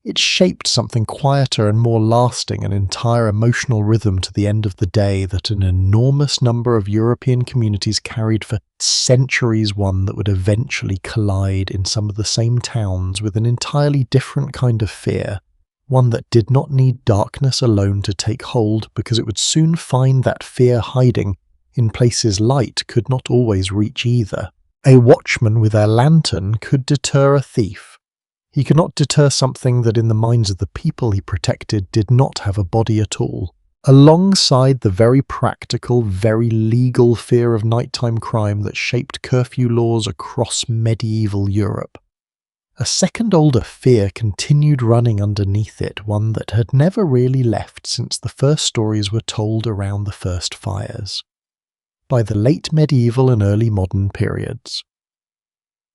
S1: It shaped something quieter and more lasting, an entire emotional rhythm to the end of the day that an enormous number of European communities carried for centuries, one that would eventually collide in some of the same towns with an entirely different kind of fear, one that did not need darkness alone to take hold, because it would soon find that fear hiding in places light could not always reach either. A watchman with a lantern could deter a thief. He could not deter something that in the minds of the people he protected did not have a body at all. Alongside the very practical, very legal fear of nighttime crime that shaped curfew laws across medieval Europe, a second older fear continued running underneath it, one that had never really left since the first stories were told around the first fires. By the late medieval and early modern periods.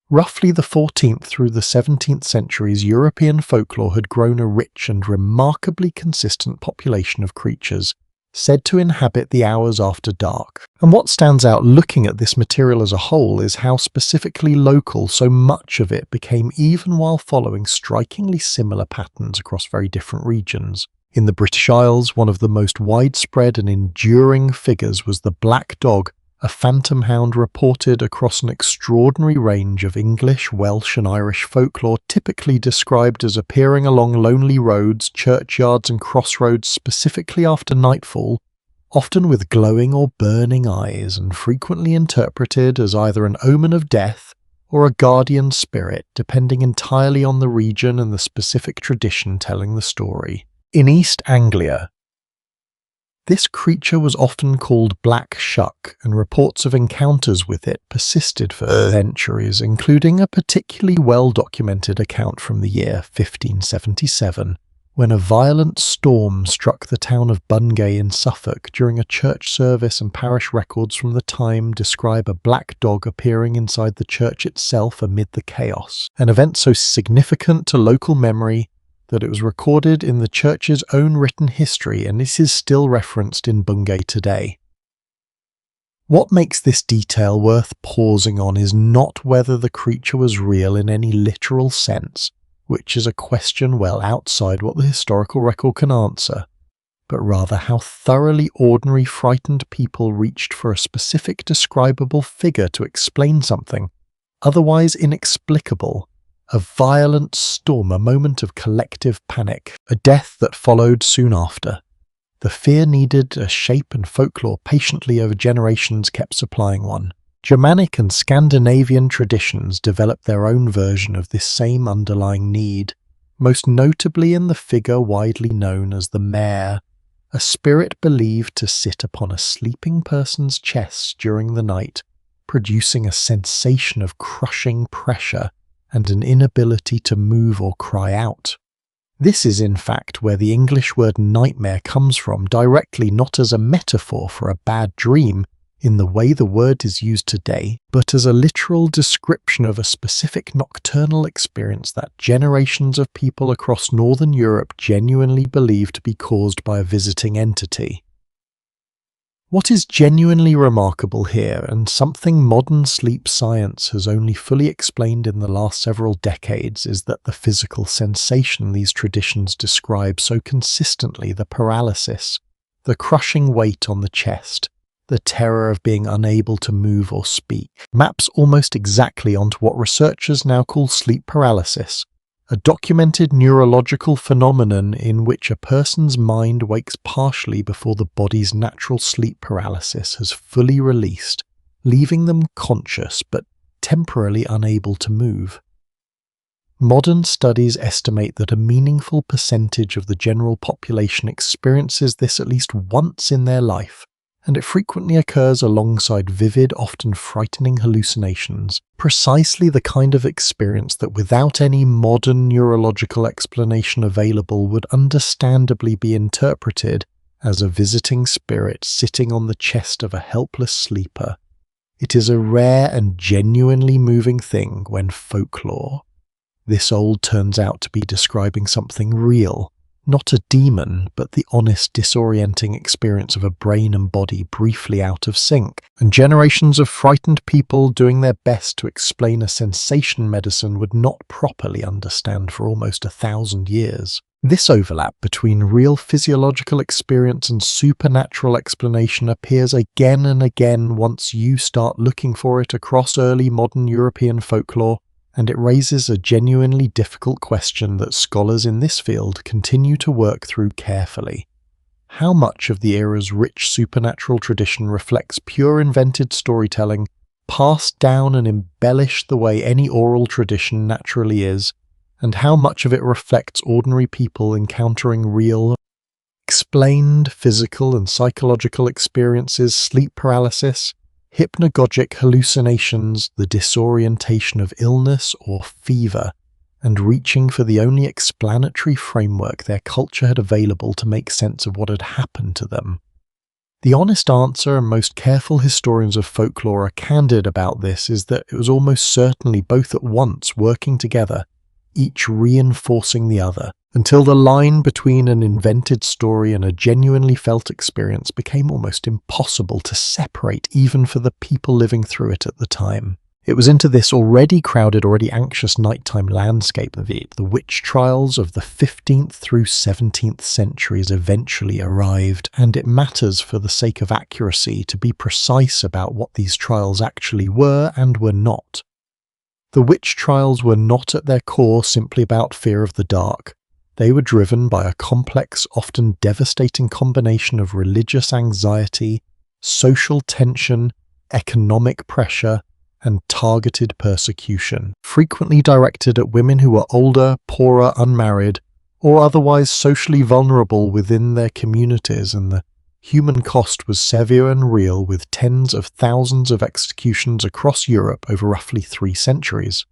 S1: Roughly the 14th through the 17th centuries, European folklore had grown a rich and remarkably consistent population of creatures, said to inhabit the hours after dark. And what stands out looking at this material as a whole is how specifically local so much of it became, even while following strikingly similar patterns across very different regions. In the British Isles, one of the most widespread and enduring figures was the black dog, a phantom hound reported across an extraordinary range of English, Welsh and Irish folklore, typically described as appearing along lonely roads, churchyards and crossroads specifically after nightfall, often with glowing or burning eyes, and frequently interpreted as either an omen of death or a guardian spirit, depending entirely on the region and the specific tradition telling the story. In East Anglia, this creature was often called Black Shuck, and reports of encounters with it persisted for centuries, including a particularly well-documented account from the year 1577, when a violent storm struck the town of Bungay in Suffolk during a church service, and parish records from the time describe a black dog appearing inside the church itself amid the chaos, an event so significant to local memory that it was recorded in the church's own written history, and this is still referenced in Bungay today. What makes this detail worth pausing on is not whether the creature was real in any literal sense, which is a question well outside what the historical record can answer, but rather how thoroughly ordinary frightened people reached for a specific describable figure to explain something otherwise inexplicable, A violent storm, a moment of collective panic, a death that followed soon after. The fear needed a shape, and folklore patiently over generations kept supplying one. Germanic and Scandinavian traditions developed their own version of this same underlying need, most notably in the figure widely known as the mare, a spirit believed to sit upon a sleeping person's chest during the night, producing a sensation of crushing pressure and an inability to move or cry out. This is in fact where the English word nightmare comes from, directly not as a metaphor for a bad dream in the way the word is used today, but as a literal description of a specific nocturnal experience that generations of people across Northern Europe genuinely believe to be caused by a visiting entity. What is genuinely remarkable here, and something modern sleep science has only fully explained in the last several decades, is that the physical sensation these traditions describe so consistently, the paralysis, the crushing weight on the chest, the terror of being unable to move or speak, maps almost exactly onto what researchers now call sleep paralysis, a documented neurological phenomenon in which a person's mind wakes partially before the body's natural sleep paralysis has fully released, leaving them conscious but temporarily unable to move. Modern studies estimate that a meaningful percentage of the general population experiences this at least once in their life, and it frequently occurs alongside vivid, often frightening hallucinations, precisely the kind of experience that without any modern neurological explanation available would understandably be interpreted as a visiting spirit sitting on the chest of a helpless sleeper. It is a rare and genuinely moving thing when folklore, this old, turns out to be describing something real, not a demon, but the honest, disorienting experience of a brain and body briefly out of sync, and generations of frightened people doing their best to explain a sensation medicine would not properly understand for almost 1,000 years. This overlap between real physiological experience and supernatural explanation appears again and again once you start looking for it across early modern European folklore, and it raises a genuinely difficult question that scholars in this field continue to work through carefully. How much of the era's rich supernatural tradition reflects pure invented storytelling, passed down and embellished the way any oral tradition naturally is, and how much of it reflects ordinary people encountering real, explained physical and psychological experiences, sleep paralysis, hypnagogic hallucinations, the disorientation of illness or fever, and reaching for the only explanatory framework their culture had available to make sense of what had happened to them. The honest answer, and most careful historians of folklore are candid about this, is that it was almost certainly both at once working together, each reinforcing the other, until the line between an invented story and a genuinely felt experience became almost impossible to separate even for the people living through it at the time. It was into this already crowded, already anxious nighttime landscape that the witch trials of the 15th through 17th centuries eventually arrived, and it matters for the sake of accuracy to be precise about what these trials actually were and were not. The witch trials were not at their core simply about fear of the dark. They were driven by a complex, often devastating combination of religious anxiety, social tension, economic pressure, and targeted persecution, frequently directed at women who were older, poorer, unmarried, or otherwise socially vulnerable within their communities, and the human cost was severe and real, with tens of thousands of executions across Europe over roughly 3 centuries.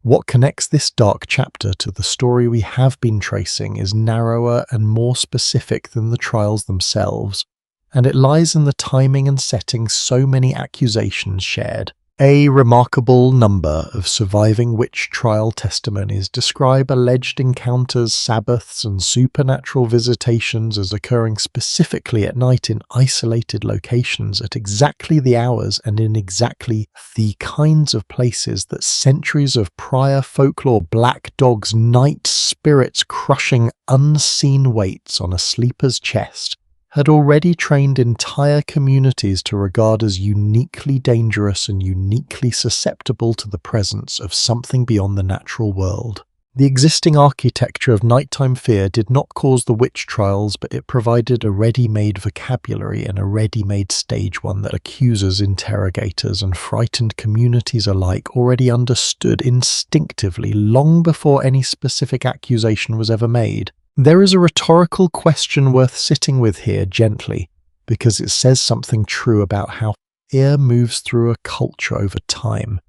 S1: What connects this dark chapter to the story we have been tracing is narrower and more specific than the trials themselves, and it lies in the timing and setting so many accusations shared. A remarkable number of surviving witch trial testimonies describe alleged encounters, sabbaths, and supernatural visitations as occurring specifically at night in isolated locations at exactly the hours and in exactly the kinds of places that centuries of prior folklore black dogs, night spirits crushing unseen weights on a sleeper's chest had already trained entire communities to regard as uniquely dangerous and uniquely susceptible to the presence of something beyond the natural world. The existing architecture of nighttime fear did not cause the witch trials, but it provided a ready-made vocabulary and a ready-made stage one that accusers, interrogators, and frightened communities alike already understood instinctively long before any specific accusation was ever made. There is a rhetorical question worth sitting with here gently, because it says something true about how fear moves through a culture over time.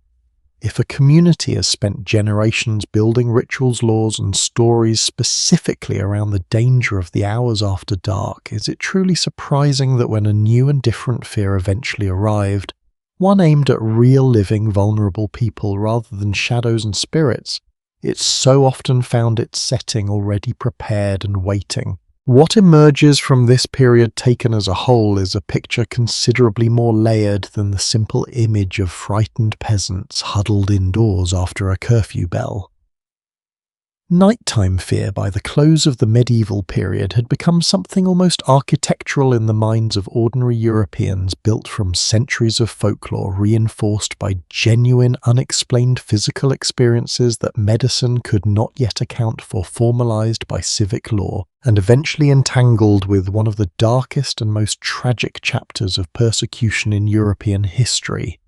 S1: If a community has spent generations building rituals, laws, and stories specifically around the danger of the hours after dark, is it truly surprising that when a new and different fear eventually arrived, one aimed at real living vulnerable people rather than shadows and spirits, it so often found its setting already prepared and waiting? What emerges from this period taken as a whole is a picture considerably more layered than the simple image of frightened peasants huddled indoors after a curfew bell. Nighttime fear by the close of the medieval period had become something almost architectural in the minds of ordinary Europeans, built from centuries of folklore reinforced by genuine unexplained physical experiences that medicine could not yet account for, formalized by civic law, and eventually entangled with one of the darkest and most tragic chapters of persecution in European history.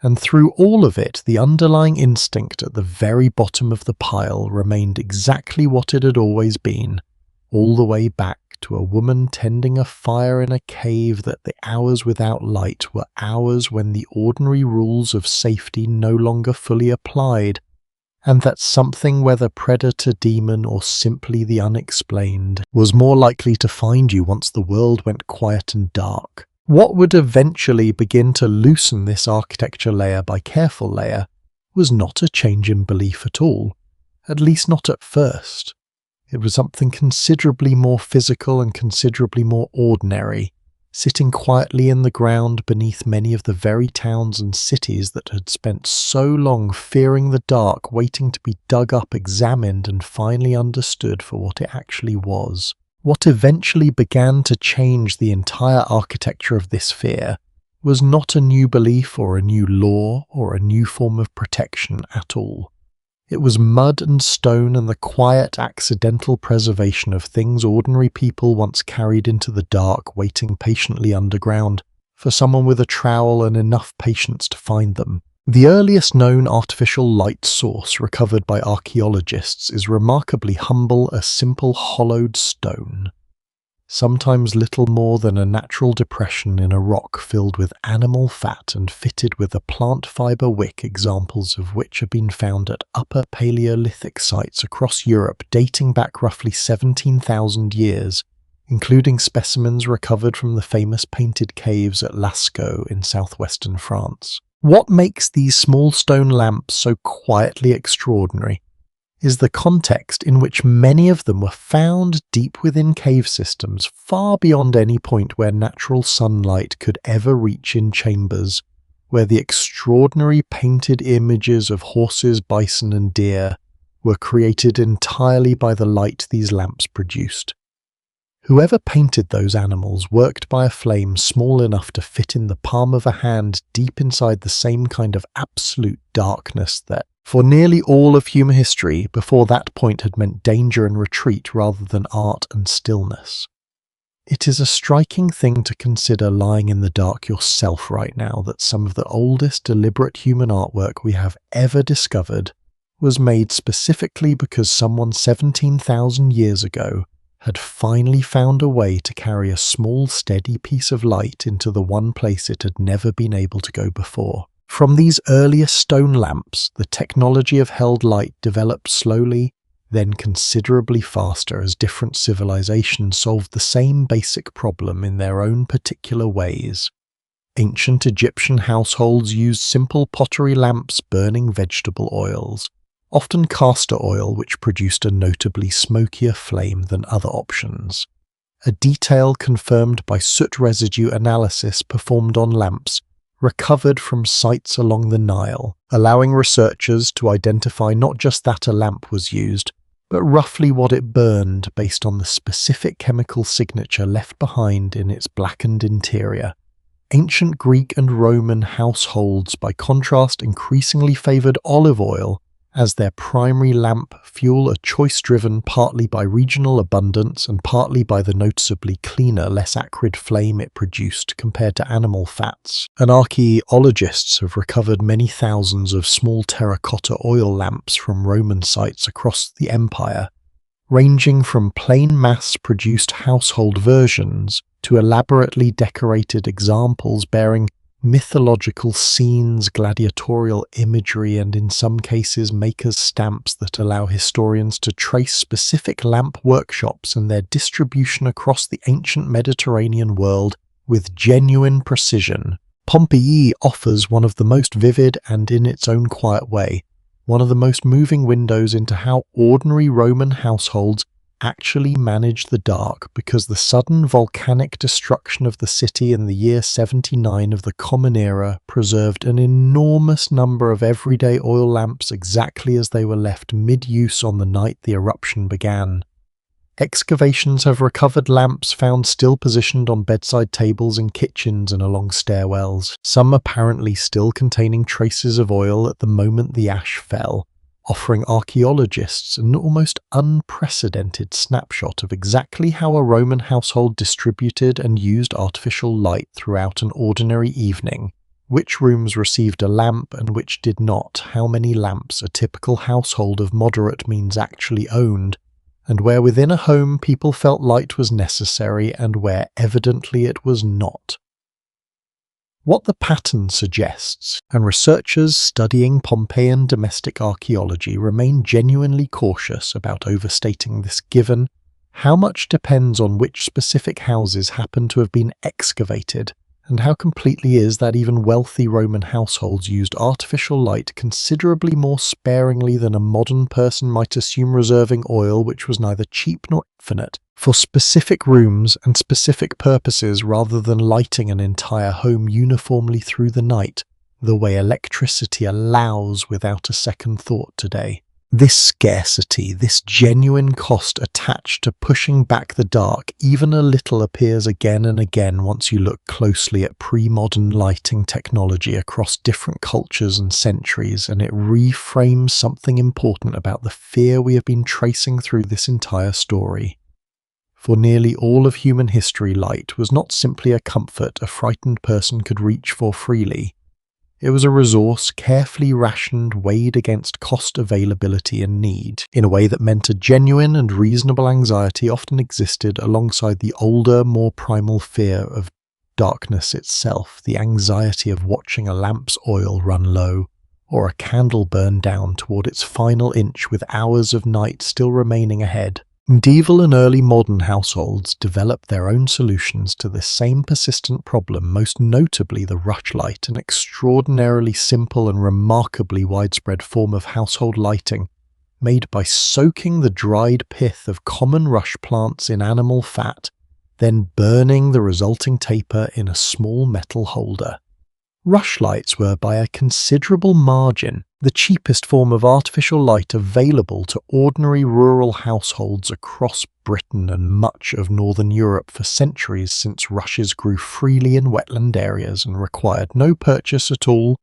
S1: And through all of it, the underlying instinct at the very bottom of the pile remained exactly what it had always been, all the way back to a woman tending a fire in a cave, that the hours without light were hours when the ordinary rules of safety no longer fully applied, and that something, whether predator, demon, or simply the unexplained, was more likely to find you once the world went quiet and dark. What would eventually begin to loosen this architecture layer by careful layer was not a change in belief at all, at least not at first. It was something considerably more physical and considerably more ordinary, sitting quietly in the ground beneath many of the very towns and cities that had spent so long fearing the dark, waiting to be dug up, examined, and finally understood for what it actually was. What eventually began to change the entire architecture of this fear was not a new belief or a new law or a new form of protection at all. It was mud and stone and the quiet, accidental preservation of things ordinary people once carried into the dark, waiting patiently underground for someone with a trowel and enough patience to find them. The earliest known artificial light source recovered by archaeologists is remarkably humble, a simple hollowed stone, sometimes little more than a natural depression in a rock filled with animal fat and fitted with a plant fibre wick, examples of which have been found at Upper Paleolithic sites across Europe dating back roughly 17,000 years, including specimens recovered from the famous painted caves at Lascaux in southwestern France. What makes these small stone lamps so quietly extraordinary is the context in which many of them were found deep within cave systems, far beyond any point where natural sunlight could ever reach, in chambers where the extraordinary painted images of horses, bison, and deer were created entirely by the light these lamps produced. Whoever painted those animals worked by a flame small enough to fit in the palm of a hand, deep inside the same kind of absolute darkness that, for nearly all of human history, before that point had meant danger and retreat rather than art and stillness. It is a striking thing to consider lying in the dark yourself right now that some of the oldest deliberate human artwork we have ever discovered was made specifically because someone 17,000 years ago had finally found a way to carry a small, steady piece of light into the one place it had never been able to go before. From these earliest stone lamps, the technology of held light developed slowly, then considerably faster as different civilizations solved the same basic problem in their own particular ways. Ancient Egyptian households used simple pottery lamps burning vegetable oils, often castor oil, which produced a notably smokier flame than other options. A detail confirmed by soot residue analysis performed on lamps recovered from sites along the Nile, allowing researchers to identify not just that a lamp was used, but roughly what it burned based on the specific chemical signature left behind in its blackened interior. Ancient Greek and Roman households, by contrast, increasingly favoured olive oil as their primary lamp fuel, a choice driven partly by regional abundance and partly by the noticeably cleaner, less acrid flame it produced compared to animal fats. And archaeologists have recovered many thousands of small terracotta oil lamps from Roman sites across the empire, ranging from plain mass-produced household versions to elaborately decorated examples bearing mythological scenes, gladiatorial imagery, and in some cases makers' stamps that allow historians to trace specific lamp workshops and their distribution across the ancient Mediterranean world with genuine precision. Pompeii offers one of the most vivid and, in its own quiet way, one of the most moving windows into how ordinary Roman households actually managed the dark, because the sudden volcanic destruction of the city in the year 79 of the Common Era preserved an enormous number of everyday oil lamps exactly as they were left mid-use on the night the eruption began. Excavations have recovered lamps found still positioned on bedside tables in kitchens and along stairwells, some apparently still containing traces of oil at the moment the ash fell, offering archaeologists an almost unprecedented snapshot of exactly how a Roman household distributed and used artificial light throughout an ordinary evening. Which rooms received a lamp and which did not, how many lamps a typical household of moderate means actually owned, and where within a home people felt light was necessary and where evidently it was not. What the pattern suggests, and researchers studying Pompeian domestic archaeology remain genuinely cautious about overstating this, given how much depends on which specific houses happen to have been excavated, and how completely is that even wealthy Roman households used artificial light considerably more sparingly than a modern person might assume, reserving oil which was neither cheap nor infinite for specific rooms and specific purposes rather than lighting an entire home uniformly through the night, the way electricity allows without a second thought today. This scarcity, this genuine cost attached to pushing back the dark even a little, appears again and again once you look closely at pre-modern lighting technology across different cultures and centuries, and it reframes something important about the fear we have been tracing through this entire story. For nearly all of human history, light was not simply a comfort a frightened person could reach for freely. It was a resource carefully rationed, weighed against cost, availability, and need, in a way that meant a genuine and reasonable anxiety often existed alongside the older, more primal fear of darkness itself, the anxiety of watching a lamp's oil run low, or a candle burn down toward its final inch with hours of night still remaining ahead. Medieval and early modern households developed their own solutions to this same persistent problem, most notably the rushlight, an extraordinarily simple and remarkably widespread form of household lighting, made by soaking the dried pith of common rush plants in animal fat, then burning the resulting taper in a small metal holder. Rushlights were, by a considerable margin, the cheapest form of artificial light available to ordinary rural households across Britain and much of northern Europe for centuries, since rushes grew freely in wetland areas and required no purchase at all,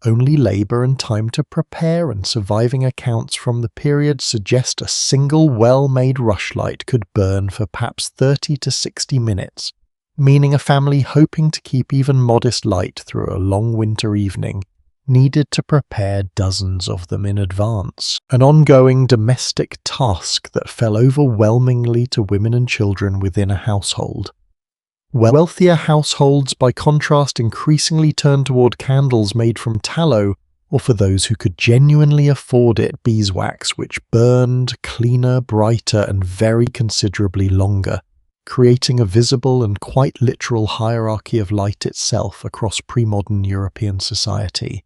S1: only labour and time to prepare, and surviving accounts from the period suggest a single well-made rushlight could burn for perhaps 30 to 60 minutes. Meaning a family hoping to keep even modest light through a long winter evening needed to prepare dozens of them in advance, an ongoing domestic task that fell overwhelmingly to women and children within a household. Wealthier households, by contrast, increasingly turned toward candles made from tallow, or for those who could genuinely afford it, beeswax, which burned cleaner, brighter, and very considerably longer, creating a visible and quite literal hierarchy of light itself across pre-modern European society,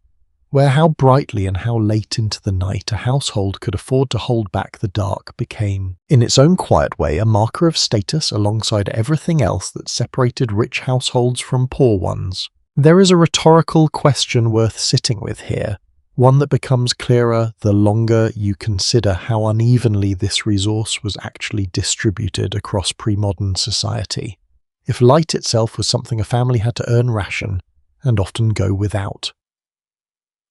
S1: where how brightly and how late into the night a household could afford to hold back the dark became, in its own quiet way, a marker of status alongside everything else that separated rich households from poor ones. There is a rhetorical question worth sitting with here. one that becomes clearer the longer you consider how unevenly this resource was actually distributed across pre-modern society. If light itself was something a family had to earn ration and often go without.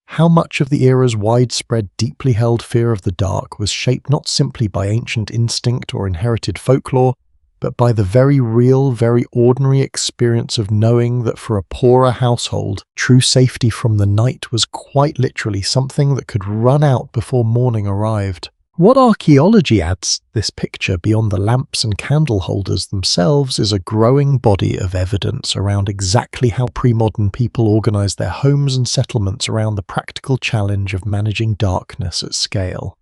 S1: How much of the era's widespread, deeply held fear of the dark was shaped not simply by ancient instinct or inherited folklore, but by the very real, very ordinary experience of knowing that for a poorer household, true safety from the night was quite literally something that could run out before morning arrived. What archaeology adds this picture beyond the lamps and candle holders themselves is a growing body of evidence around exactly how pre-modern people organized their homes and settlements around the practical challenge of managing darkness at scale.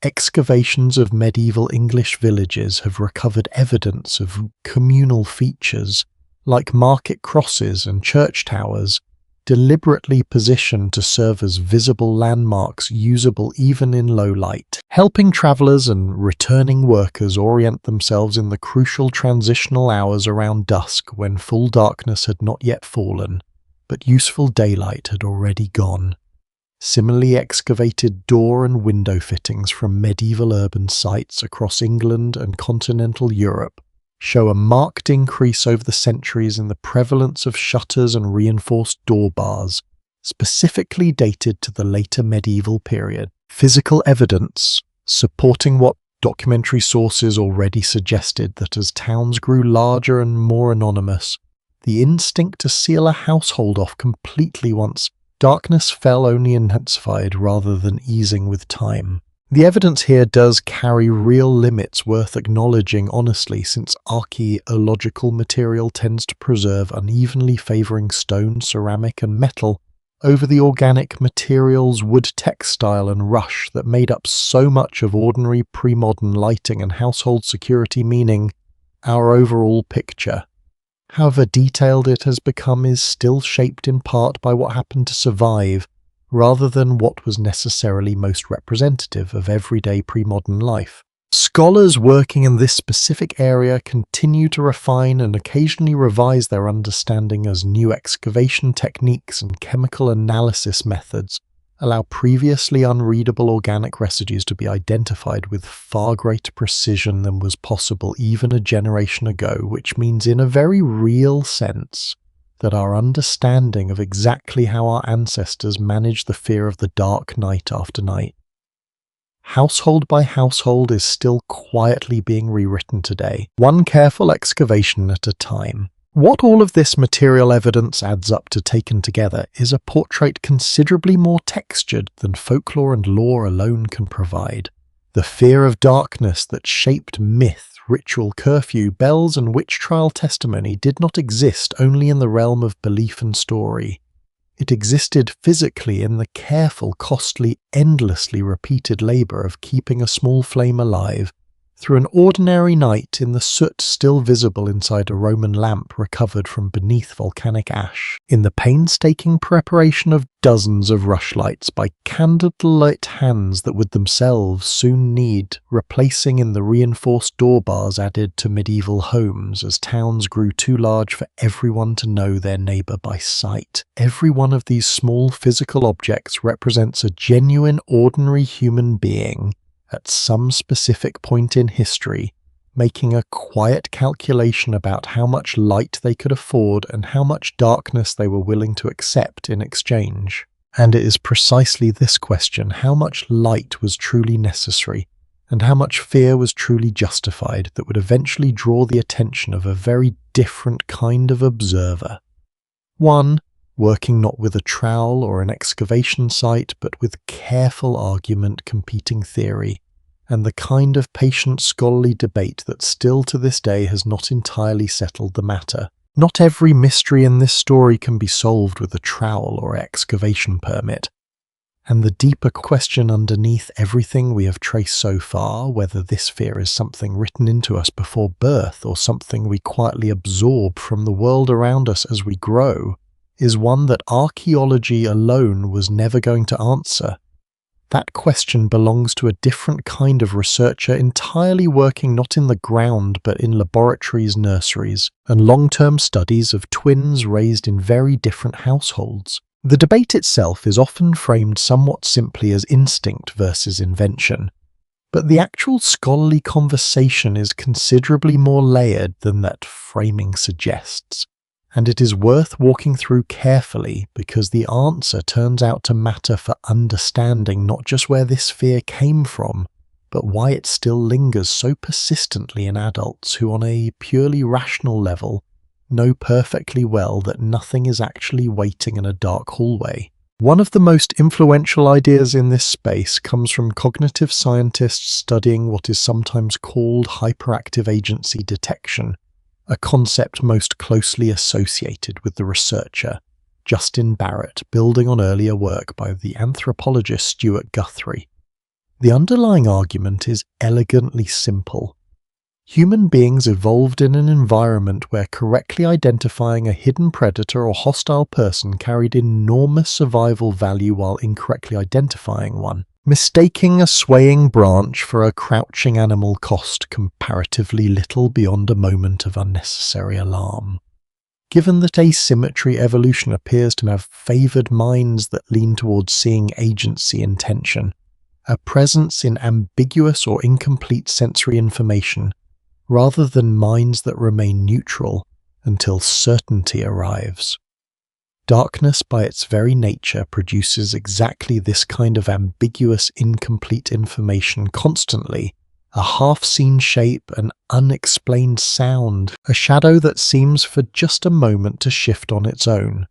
S1: Excavations of medieval English villages have recovered evidence of communal features, like market crosses and church towers, deliberately positioned to serve as visible landmarks usable even in low light, helping travelers and returning workers orient themselves in the crucial transitional hours around dusk when full darkness had not yet fallen, but useful daylight had already gone. Similarly excavated door and window fittings from medieval urban sites across England and continental Europe show a marked increase over the centuries in the prevalence of shutters and reinforced door bars, specifically dated to the later medieval period. Physical evidence supporting what documentary sources already suggested, that as towns grew larger and more anonymous, the instinct to seal a household off completely once darkness fell only intensified rather than easing with time. The evidence here does carry real limits worth acknowledging honestly, since archaeological material tends to preserve unevenly favouring stone, ceramic and metal over the organic materials, wood, textile and rush that made up so much of ordinary pre-modern lighting and household security, meaning our overall picture, however detailed it has become, is still shaped in part by what happened to survive, rather than what was necessarily most representative of everyday pre-modern life. Scholars working in this specific area continue to refine and occasionally revise their understanding as new excavation techniques and chemical analysis methods allow previously unreadable organic residues to be identified with far greater precision than was possible even a generation ago, which means in a very real sense that our understanding of exactly how our ancestors managed the fear of the dark night after night, household by household, is still quietly being rewritten today, one careful excavation at a time. What all of this material evidence adds up to taken together is a portrait considerably more textured than folklore and lore alone can provide. The fear of darkness that shaped myth, ritual, curfew, bells and witch trial testimony did not exist only in the realm of belief and story. It existed physically in the careful, costly, endlessly repeated labour of keeping a small flame alive through an ordinary night in the soot still visible inside a Roman lamp recovered from beneath volcanic ash, in the painstaking preparation of dozens of rushlights by candlelit hands that would themselves soon need replacing in the reinforced door bars added to medieval homes as towns grew too large for everyone to know their neighbour by sight. Every one of these small physical objects represents a genuine ordinary human being at some specific point in history, making a quiet calculation about how much light they could afford and how much darkness they were willing to accept in exchange. And it is precisely this question, how much light was truly necessary and how much fear was truly justified, that would eventually draw the attention of a very different kind of observer. One working not with a trowel or an excavation site, but with careful argument, competing theory, and the kind of patient scholarly debate that still to this day has not entirely settled the matter. Not every mystery in this story can be solved with a trowel or excavation permit, and the deeper question underneath everything we have traced so far, whether this fear is something written into us before birth or something we quietly absorb from the world around us as we grow, is one that archaeology alone was never going to answer. That question belongs to a different kind of researcher entirely working not in the ground but in laboratories, nurseries, and long-term studies of twins raised in very different households. The debate itself is often framed somewhat simply as instinct versus invention, but the actual scholarly conversation is considerably more layered than that framing suggests, and it is worth walking through carefully because the answer turns out to matter for understanding not just where this fear came from, but why it still lingers so persistently in adults who, on a purely rational level, know perfectly well that nothing is actually waiting in a dark hallway. One of the most influential ideas in this space comes from cognitive scientists studying what is sometimes called hyperactive agency detection, a concept most closely associated with the researcher, Justin Barrett, building on earlier work by the anthropologist Stuart Guthrie. The underlying argument is elegantly simple. Human beings evolved in an environment where correctly identifying a hidden predator or hostile person carried enormous survival value while incorrectly identifying one. Mistaking a swaying branch for a crouching animal cost comparatively little beyond a moment of unnecessary alarm. Given that asymmetry evolution appears to have favoured minds that lean towards seeing agency in tension, a presence in ambiguous or incomplete sensory information, rather than minds that remain neutral until certainty arrives. Darkness by its very nature produces exactly this kind of ambiguous, incomplete information constantly, a half-seen shape, an unexplained sound, a shadow that seems for just a moment to shift on its own.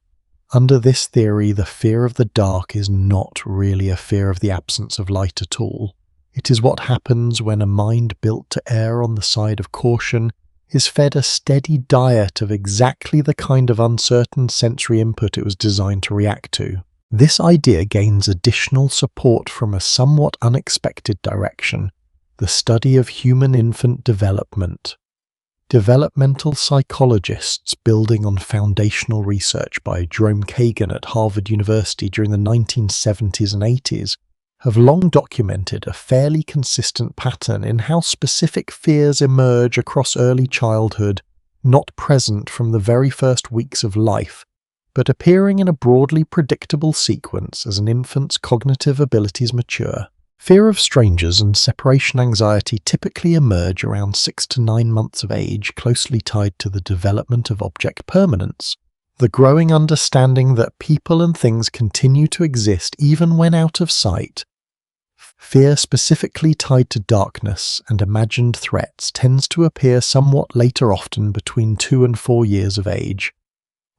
S1: Under this theory, the fear of the dark is not really a fear of the absence of light at all. It is what happens when a mind built to err on the side of caution is fed a steady diet of exactly the kind of uncertain sensory input it was designed to react to. This idea gains additional support from a somewhat unexpected direction, the study of human infant development. Developmental psychologists building on foundational research by Jerome Kagan at Harvard University during the 1970s and 80s have long documented a fairly consistent pattern in how specific fears emerge across early childhood, not present from the very first weeks of life, but appearing in a broadly predictable sequence as an infant's cognitive abilities mature. Fear of strangers and separation anxiety typically emerge around 6 to 9 months of age, closely tied to the development of object permanence. The growing understanding that people and things continue to exist even when out of sight. Fear specifically tied to darkness and imagined threats tends to appear somewhat later, often between 2 and 4 years of age.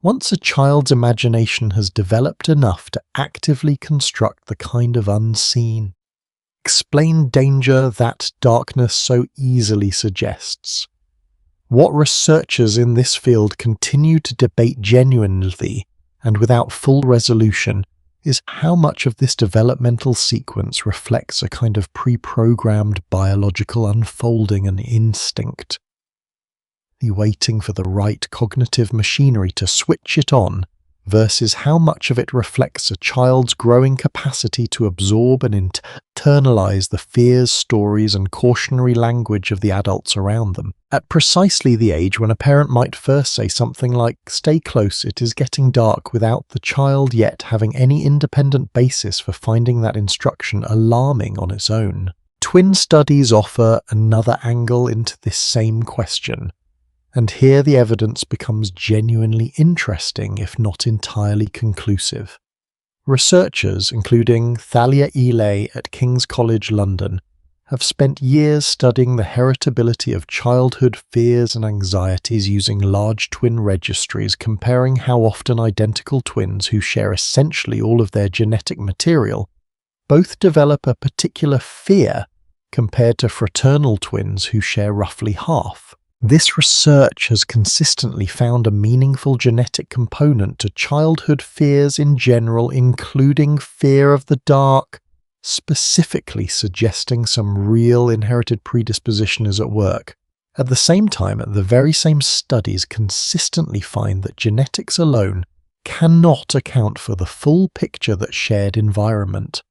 S1: Once a child's imagination has developed enough to actively construct the kind of unseen, explained danger that darkness so easily suggests. What researchers in this field continue to debate genuinely and without full resolution is how much of this developmental sequence reflects a kind of pre-programmed biological unfolding and instinct, waiting for the right cognitive machinery to switch it on, versus how much of it reflects a child's growing capacity to absorb and internalize the fears, stories, and cautionary language of the adults around them. At precisely the age when a parent might first say something like, "Stay close, it is getting dark," without the child yet having any independent basis for finding that instruction alarming on its own. Twin studies offer another angle into this same question. And here the evidence becomes genuinely interesting, if not entirely conclusive. Researchers, including Thalia Ely at King's College London, have spent years studying the heritability of childhood fears and anxieties using large twin registries, comparing how often identical twins who share essentially all of their genetic material both develop a particular fear compared to fraternal twins who share roughly half. This research has consistently found a meaningful genetic component to childhood fears in general, including fear of the dark, specifically suggesting some real inherited predisposition is at work. At the same time, the very same studies consistently find that genetics alone cannot account for the full picture that shared environment.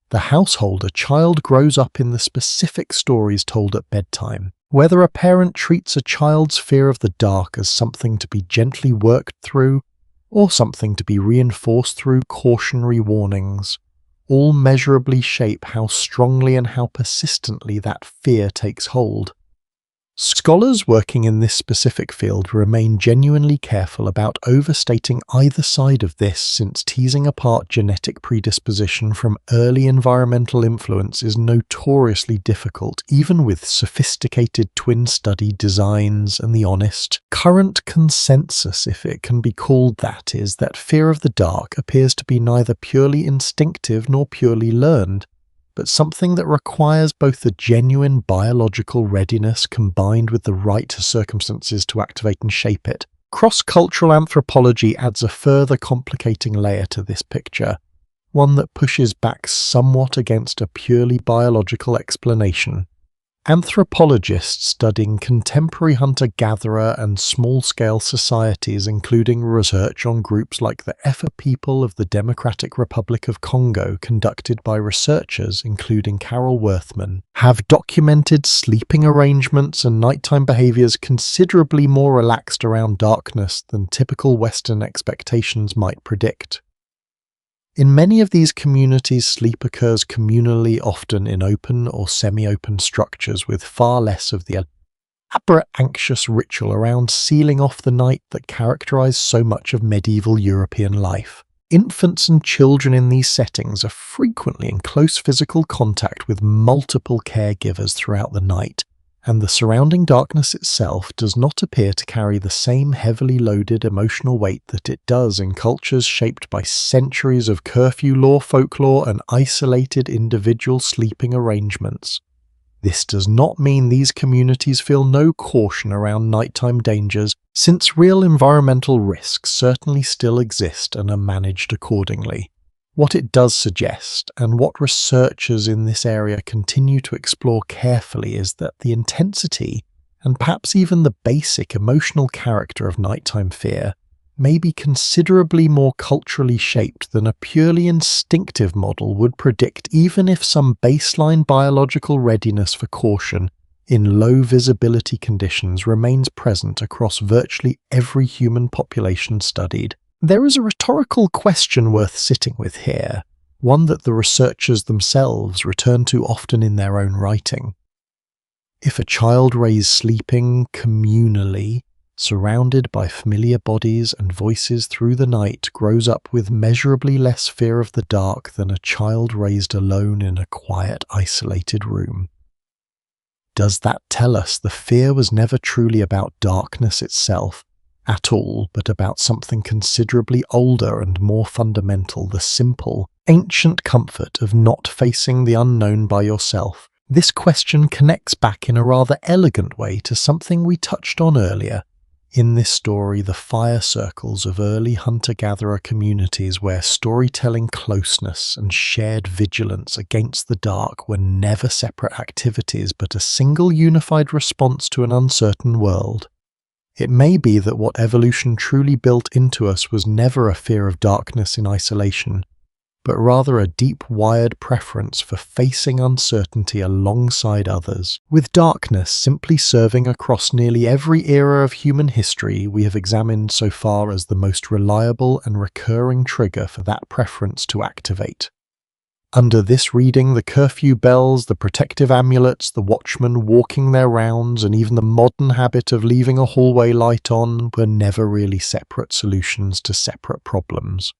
S1: The household a child grows up in, the specific stories told at bedtime. Whether a parent treats a child's fear of the dark as something to be gently worked through, or something to be reinforced through cautionary warnings, all measurably shape how strongly and how persistently that fear takes hold. Scholars working in this specific field remain genuinely careful about overstating either side of this, since teasing apart genetic predisposition from early environmental influence is notoriously difficult, even with sophisticated twin study designs, and the honest, current consensus, if it can be called that, is that fear of the dark appears to be neither purely instinctive nor purely learned, but something that requires both a genuine biological readiness combined with the right circumstances to activate and shape it. Cross-cultural anthropology adds a further complicating layer to this picture, one that pushes back somewhat against a purely biological explanation. Anthropologists studying contemporary hunter-gatherer and small-scale societies, including research on groups like the Efa people of the Democratic Republic of Congo conducted by researchers including Carol Worthman, have documented sleeping arrangements and nighttime behaviors considerably more relaxed around darkness than typical Western expectations might predict. In many of these communities, sleep occurs communally, often in open or semi-open structures, with far less of the elaborate anxious ritual around sealing off the night that characterized so much of medieval European life. Infants and children in these settings are frequently in close physical contact with multiple caregivers throughout the night, and the surrounding darkness itself does not appear to carry the same heavily loaded emotional weight that it does in cultures shaped by centuries of curfew law folklore and isolated individual sleeping arrangements. This does not mean these communities feel no caution around nighttime dangers, since real environmental risks certainly still exist and are managed accordingly. What it does suggest, and what researchers in this area continue to explore carefully, is that the intensity, and perhaps even the basic emotional character of nighttime fear, may be considerably more culturally shaped than a purely instinctive model would predict, even if some baseline biological readiness for caution in low visibility conditions remains present across virtually every human population studied. There is a rhetorical question worth sitting with here, one that the researchers themselves return to often in their own writing. If a child raised sleeping communally, surrounded by familiar bodies and voices through the night, grows up with measurably less fear of the dark than a child raised alone in a quiet, isolated room. Does that tell us the fear was never truly about darkness itself at all, but about something considerably older and more fundamental, the simple, ancient comfort of not facing the unknown by yourself? This question connects back in a rather elegant way to something we touched on earlier. In this story, the fire circles of early hunter-gatherer communities where storytelling closeness and shared vigilance against the dark were never separate activities but a single unified response to an uncertain world. It may be that what evolution truly built into us was never a fear of darkness in isolation, but rather a deep-wired preference for facing uncertainty alongside others, with darkness simply serving across nearly every era of human history we have examined so far as the most reliable and recurring trigger for that preference to activate. Under this reading, the curfew bells, the protective amulets, the watchmen walking their rounds, and even the modern habit of leaving a hallway light on were never really separate solutions to separate problems.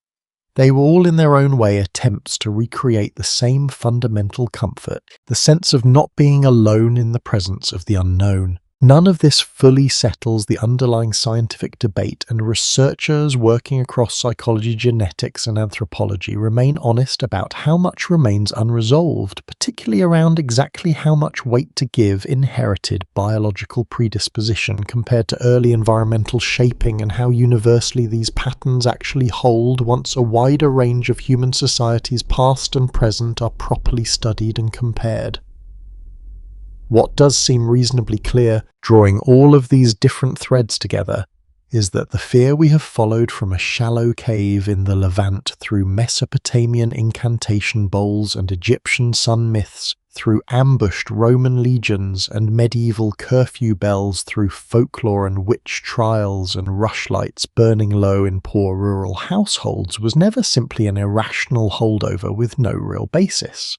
S1: They were all in their own way attempts to recreate the same fundamental comfort, the sense of not being alone in the presence of the unknown. None of this fully settles the underlying scientific debate, and researchers working across psychology, genetics, and anthropology remain honest about how much remains unresolved, particularly around exactly how much weight to give inherited biological predisposition compared to early environmental shaping, and how universally these patterns actually hold once a wider range of human societies past and present are properly studied and compared. What does seem reasonably clear, drawing all of these different threads together, is that the fear we have followed from a shallow cave in the Levant through Mesopotamian incantation bowls and Egyptian sun myths, through ambushed Roman legions and medieval curfew bells, through folklore and witch trials and rushlights burning low in poor rural households, was never simply an irrational holdover with no real basis.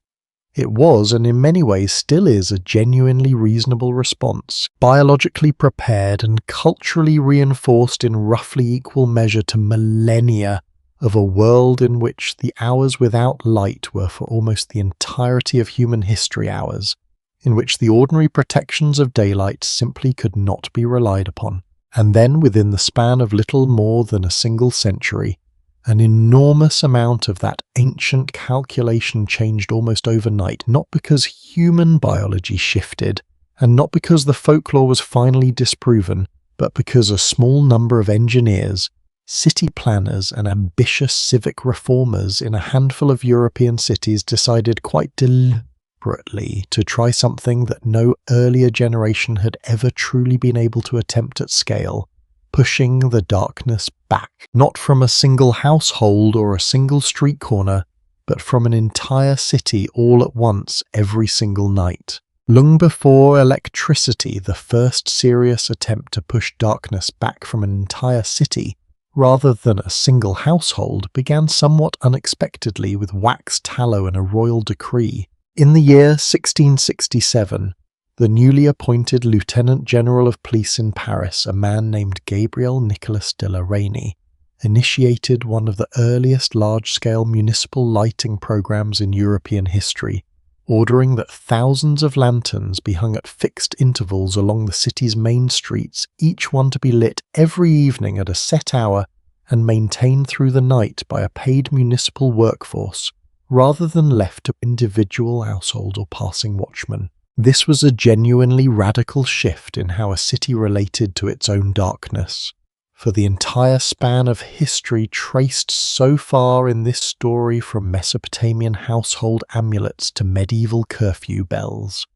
S1: It was, and in many ways still is, a genuinely reasonable response, biologically prepared and culturally reinforced in roughly equal measure to millennia of a world in which the hours without light were for almost the entirety of human history hours, in which the ordinary protections of daylight simply could not be relied upon. And then, within the span of little more than a single century, an enormous amount of that ancient calculation changed almost overnight, not because human biology shifted, and not because the folklore was finally disproven, but because a small number of engineers, city planners and ambitious civic reformers in a handful of European cities decided quite deliberately to try something that no earlier generation had ever truly been able to attempt at scale, pushing the darkness back, not from a single household or a single street corner, but from an entire city all at once every single night. Long before electricity, the first serious attempt to push darkness back from an entire city, rather than a single household, began somewhat unexpectedly with wax tallow and a royal decree. In the year 1667, the newly appointed Lieutenant General of Police in Paris, a man named Gabriel Nicolas de la Reynie, initiated one of the earliest large-scale municipal lighting programs in European history, ordering that thousands of lanterns be hung at fixed intervals along the city's main streets, each one to be lit every evening at a set hour and maintained through the night by a paid municipal workforce, rather than left to individual household or passing watchmen. This was a genuinely radical shift in how a city related to its own darkness. For the entire span of history traced so far in this story, from Mesopotamian household amulets to medieval curfew bells,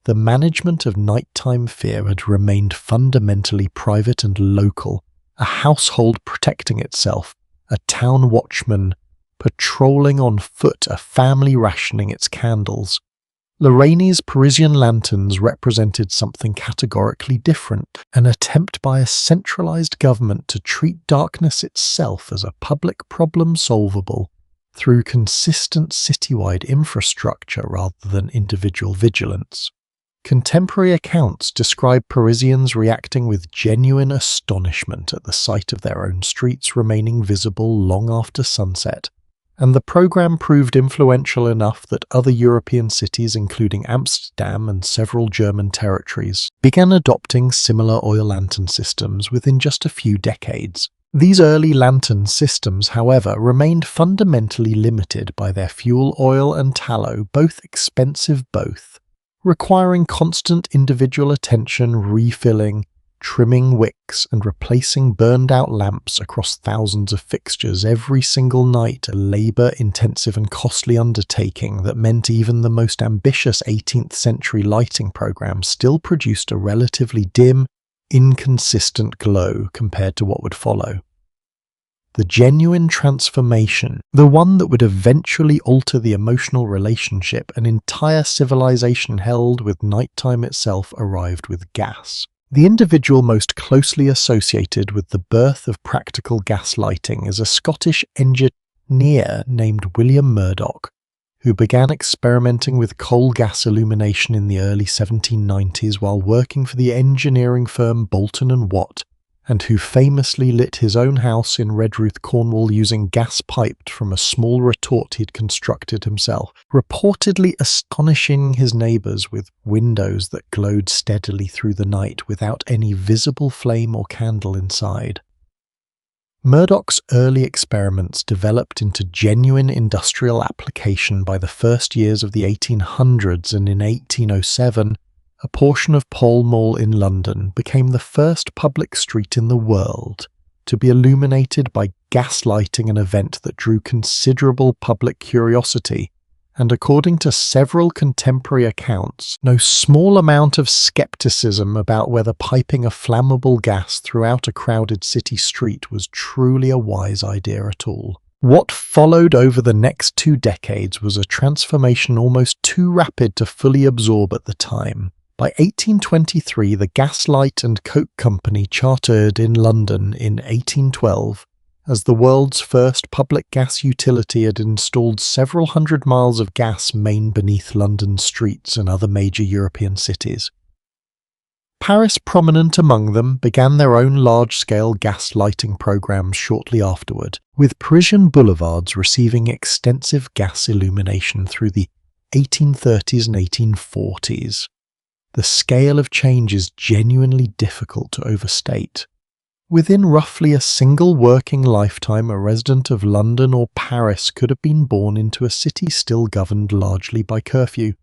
S1: the management of nighttime fear had remained fundamentally private and local, a household protecting itself, a town watchman patrolling on foot, a family rationing its candles. Lorraine's Parisian lanterns represented something categorically different, an attempt by a centralized government to treat darkness itself as a public problem solvable through consistent citywide infrastructure rather than individual vigilance. Contemporary accounts describe Parisians reacting with genuine astonishment at the sight of their own streets remaining visible long after sunset, and the program proved influential enough that other European cities, including Amsterdam and several German territories, began adopting similar oil lantern systems within just a few decades. These early lantern systems, however, remained fundamentally limited by their fuel oil and tallow, both expensive, requiring constant individual attention, refilling, trimming wicks and replacing burned-out lamps across thousands of fixtures every single night, a labour-intensive and costly undertaking that meant even the most ambitious 18th century lighting program still produced a relatively dim, inconsistent glow compared to what would follow. The genuine transformation, the one that would eventually alter the emotional relationship an entire civilization held with nighttime itself, arrived with gas. The individual most closely associated with the birth of practical gas lighting is a Scottish engineer named William Murdoch, who began experimenting with coal gas illumination in the early 1790s while working for the engineering firm Boulton and Watt, and who famously lit his own house in Redruth, Cornwall, using gas piped from a small retort he'd constructed himself, reportedly astonishing his neighbours with windows that glowed steadily through the night without any visible flame or candle inside. Murdoch's early experiments developed into genuine industrial application by the first years of the 1800s, and in 1807, a portion of Pall Mall in London became the first public street in the world to be illuminated by gas lighting, an event that drew considerable public curiosity, and according to several contemporary accounts, no small amount of skepticism about whether piping a flammable gas throughout a crowded city street was truly a wise idea at all. What followed over the next 2 decades was a transformation almost too rapid to fully absorb at the time. By 1823, the Gaslight and Coke Company chartered in London in 1812. As the world's first public gas utility had installed several hundred miles of gas main beneath London streets and other major European cities. Paris, prominent among them, began their own large-scale gas lighting programs shortly afterward, with Parisian boulevards receiving extensive gas illumination through the 1830s and 1840s. The scale of change is genuinely difficult to overstate. Within roughly a single working lifetime, a resident of London or Paris could have been born into a city still governed largely by curfew.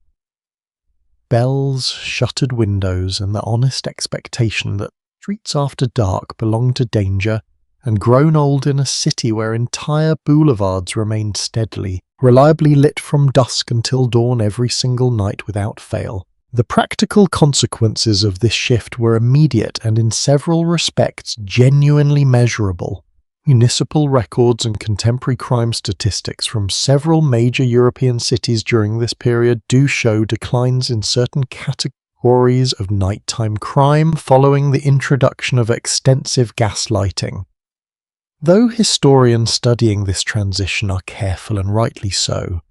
S1: Bells, shuttered windows, and the honest expectation that streets after dark belonged to danger, and grown old in a city where entire boulevards remained steadily, reliably lit from dusk until dawn every single night without fail. The practical consequences of this shift were immediate and in several respects genuinely measurable. Municipal records and contemporary crime statistics from several major European cities during this period do show declines in certain categories of nighttime crime following the introduction of extensive gas lighting. Though historians studying this transition are careful, and rightly so,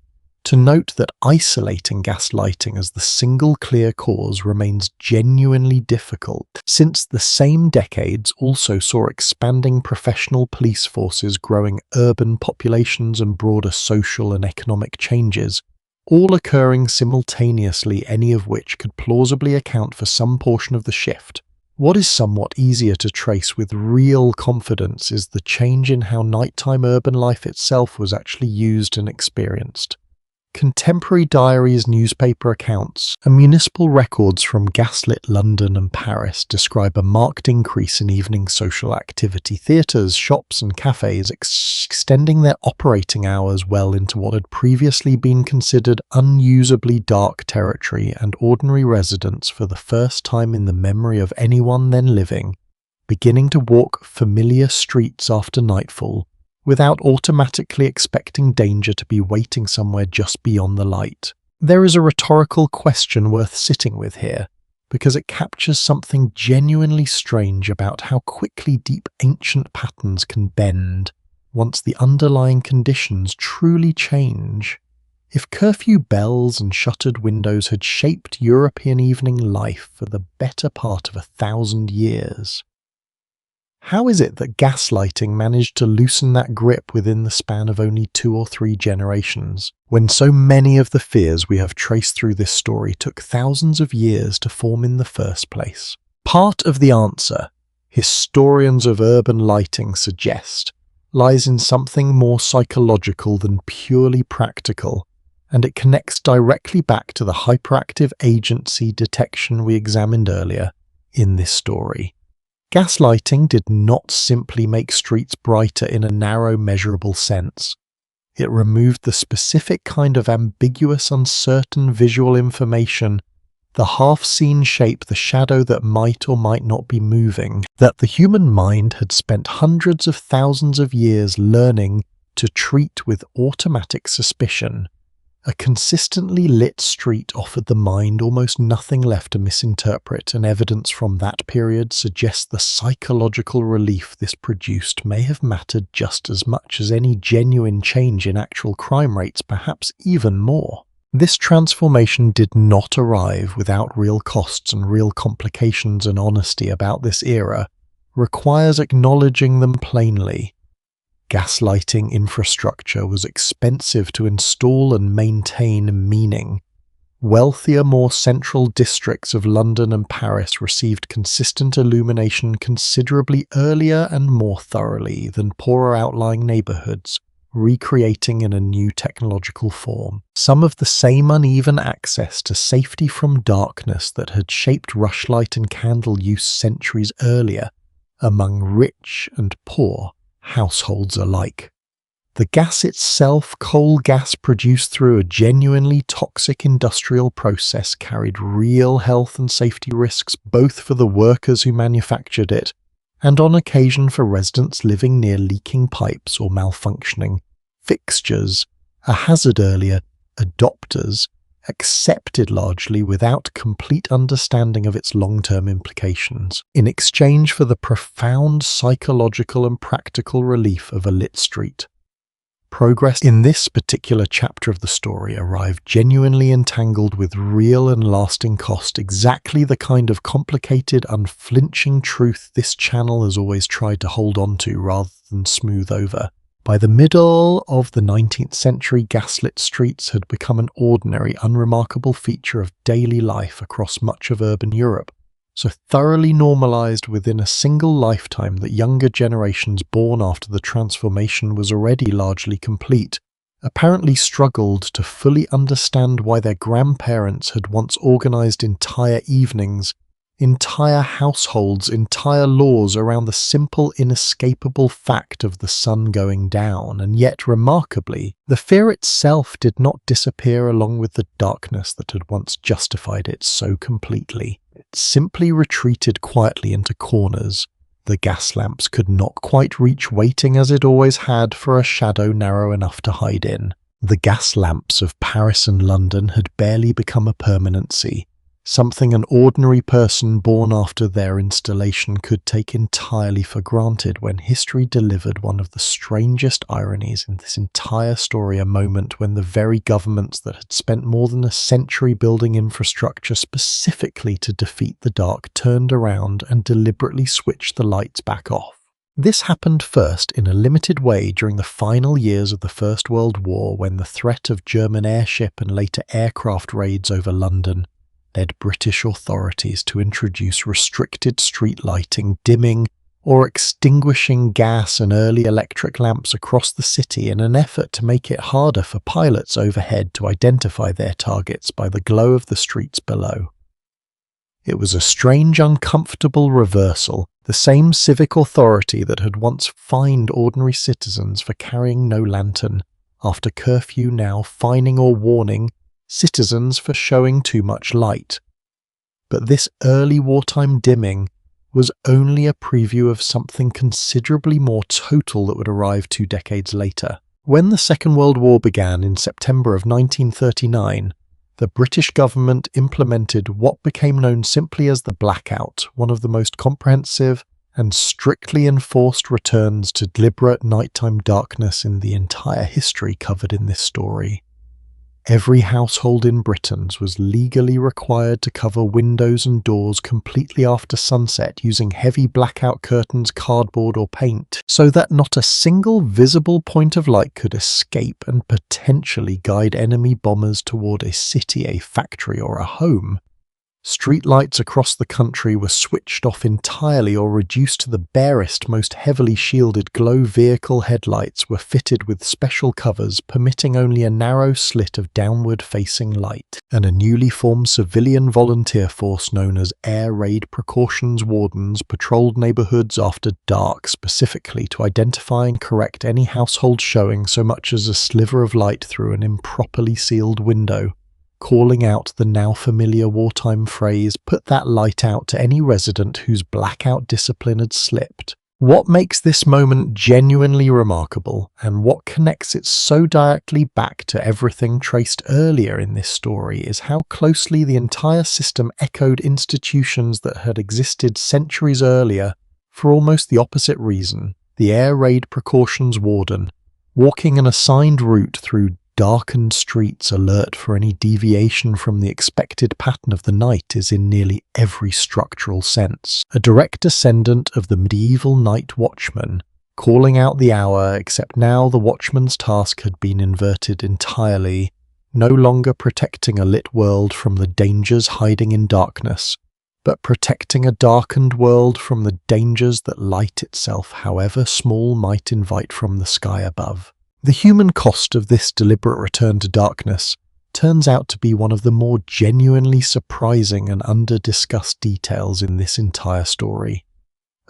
S1: to note that isolating gas lighting as the single clear cause remains genuinely difficult, since the same decades also saw expanding professional police forces, growing urban populations, and broader social and economic changes, all occurring simultaneously, any of which could plausibly account for some portion of the shift. What is somewhat easier to trace with real confidence is the change in how nighttime urban life itself was actually used and experienced. Contemporary diaries, newspaper accounts, and municipal records from gaslit London and Paris describe a marked increase in evening social activity, theatres, shops and cafes extending their operating hours well into what had previously been considered unusably dark territory, and ordinary residents, for the first time in the memory of anyone then living, beginning to walk familiar streets after nightfall, without automatically expecting danger to be waiting somewhere just beyond the light. There is a rhetorical question worth sitting with here, because it captures something genuinely strange about how quickly deep ancient patterns can bend once the underlying conditions truly change. If curfew bells and shuttered windows had shaped European evening life for the better part of 1,000 years, how is it that gaslighting managed to loosen that grip within the span of only 2 or 3 generations, when so many of the fears we have traced through this story took thousands of years to form in the first place? Part of the answer, historians of urban lighting suggest, lies in something more psychological than purely practical, and it connects directly back to the hyperactive agency detection we examined earlier in this story. Gaslighting did not simply make streets brighter in a narrow, measurable sense. It removed the specific kind of ambiguous, uncertain visual information, the half-seen shape, the shadow that might or might not be moving, that the human mind had spent hundreds of thousands of years learning to treat with automatic suspicion. A consistently lit street offered the mind almost nothing left to misinterpret, and evidence from that period suggests the psychological relief this produced may have mattered just as much as any genuine change in actual crime rates, perhaps even more. This transformation did not arrive without real costs and real complications, and honesty about this era requires acknowledging them plainly. Gaslighting infrastructure was expensive to install and maintain, meaning wealthier, more central districts of London and Paris received consistent illumination considerably earlier and more thoroughly than poorer outlying neighbourhoods, recreating in a new technological form some of the same uneven access to safety from darkness that had shaped rushlight and candle use centuries earlier among rich and poor households alike. The gas itself, coal gas produced through a genuinely toxic industrial process, carried real health and safety risks both for the workers who manufactured it and on occasion for residents living near leaking pipes or malfunctioning fixtures, a hazard earlier, adopters, accepted largely without complete understanding of its long-term implications, in exchange for the profound psychological and practical relief of a lit street. Progress in this particular chapter of the story arrived genuinely entangled with real and lasting cost, exactly the kind of complicated, unflinching truth this channel has always tried to hold on to rather than smooth over. By the middle of the 19th century, gaslit streets had become an ordinary, unremarkable feature of daily life across much of urban Europe, so thoroughly normalized within a single lifetime that younger generations born after the transformation was already largely complete, apparently struggled to fully understand why their grandparents had once organized entire evenings, entire households, entire laws around the simple, inescapable fact of the sun going down, and yet, remarkably, the fear itself did not disappear along with the darkness that had once justified it so completely. It simply retreated quietly into corners. The gas lamps could not quite reach, waiting as it always had for a shadow narrow enough to hide in. The gas lamps of Paris and London had barely become a permanency, something an ordinary person born after their installation could take entirely for granted, when history delivered one of the strangest ironies in this entire story, a moment when the very governments that had spent more than a century building infrastructure specifically to defeat the dark turned around and deliberately switched the lights back off. This happened first in a limited way during the final years of the First World War, when the threat of German airship and later aircraft raids over London led British authorities to introduce restricted street lighting, dimming or extinguishing gas and early electric lamps across the city in an effort to make it harder for pilots overhead to identify their targets by the glow of the streets below. It was a strange, uncomfortable reversal. The same civic authority that had once fined ordinary citizens for carrying no lantern after curfew now fining or warning citizens for showing too much light. But this early wartime dimming was only a preview of something considerably more total that would arrive 2 decades later. When the Second World War began in September of 1939, the British government implemented what became known simply as the blackout, one of the most comprehensive and strictly enforced returns to deliberate nighttime darkness in the entire history covered in this story. Every household in Britain was legally required to cover windows and doors completely after sunset using heavy blackout curtains, cardboard or paint, so that not a single visible point of light could escape and potentially guide enemy bombers toward a city, a factory or a home. Streetlights across the country were switched off entirely or reduced to the barest, most heavily shielded glow vehicle headlights were fitted with special covers permitting only a narrow slit of downward-facing light, and a newly formed civilian volunteer force known as Air Raid Precautions Wardens patrolled neighborhoods after dark specifically to identify and correct any household showing so much as a sliver of light through an improperly sealed window, calling out the now familiar wartime phrase, "Put that light out," to any resident whose blackout discipline had slipped. What makes this moment genuinely remarkable, and what connects it so directly back to everything traced earlier in this story, is how closely the entire system echoed institutions that had existed centuries earlier for almost the opposite reason. The Air Raid Precautions Warden, walking an assigned route through darkened streets alert for any deviation from the expected pattern of the night, is in nearly every structural sense a direct descendant of the medieval night watchman, calling out the hour, except now the watchman's task had been inverted entirely, no longer protecting a lit world from the dangers hiding in darkness, but protecting a darkened world from the dangers that light itself, however small, might invite from the sky above. The human cost of this deliberate return to darkness turns out to be one of the more genuinely surprising and under-discussed details in this entire story.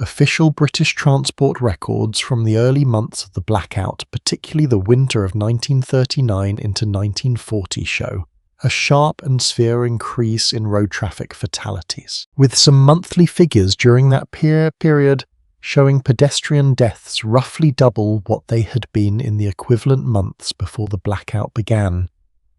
S1: Official British transport records from the early months of the blackout, particularly the winter of 1939 into 1940, show a sharp and severe increase in road traffic fatalities, with some monthly figures during that period showing pedestrian deaths roughly double what they had been in the equivalent months before the blackout began.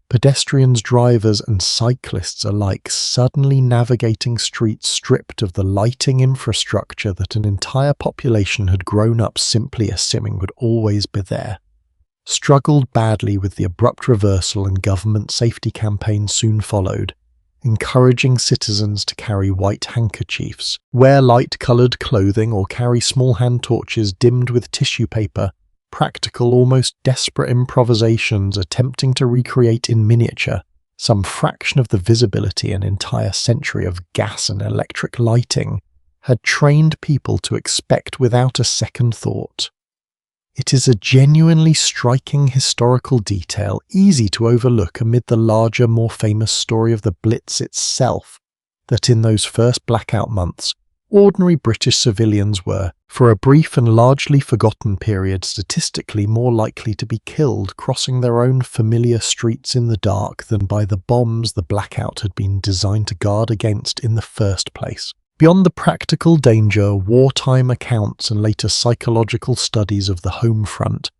S1: Pedestrians, drivers and cyclists alike suddenly navigating streets stripped of the lighting infrastructure that an entire population had grown up simply assuming would always be there. Struggled badly with the abrupt reversal, and government safety campaigns soon followed, encouraging citizens to carry white handkerchiefs, wear light-coloured clothing or carry small hand torches dimmed with tissue paper, practical, almost desperate improvisations attempting to recreate in miniature some fraction of the visibility an entire century of gas and electric lighting had trained people to expect without a second thought. It is a genuinely striking historical detail, easy to overlook amid the larger, more famous story of the Blitz itself, that in those first blackout months, ordinary British civilians were, for a brief and largely forgotten period, statistically more likely to be killed crossing their own familiar streets in the dark than by the bombs the blackout had been designed to guard against in the first place. Beyond the practical danger, wartime accounts and later psychological studies of the home front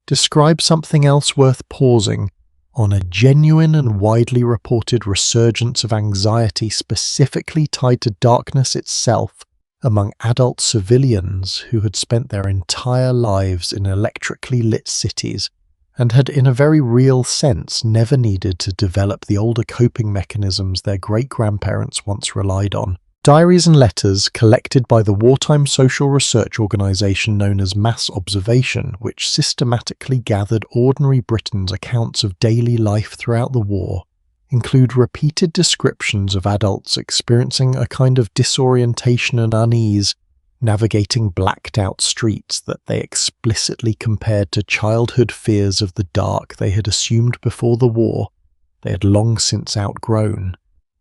S1: describe something else worth pausing on: a genuine and widely reported resurgence of anxiety specifically tied to darkness itself among adult civilians who had spent their entire lives in electrically lit cities and had, in a very real sense, never needed to develop the older coping mechanisms their great-grandparents once relied on. Diaries and letters collected by the wartime social research organisation known as Mass Observation, which systematically gathered ordinary Britons' accounts of daily life throughout the war, include repeated descriptions of adults experiencing a kind of disorientation and unease navigating blacked-out streets that they explicitly compared to childhood fears of the dark they had assumed before the war they had long since outgrown.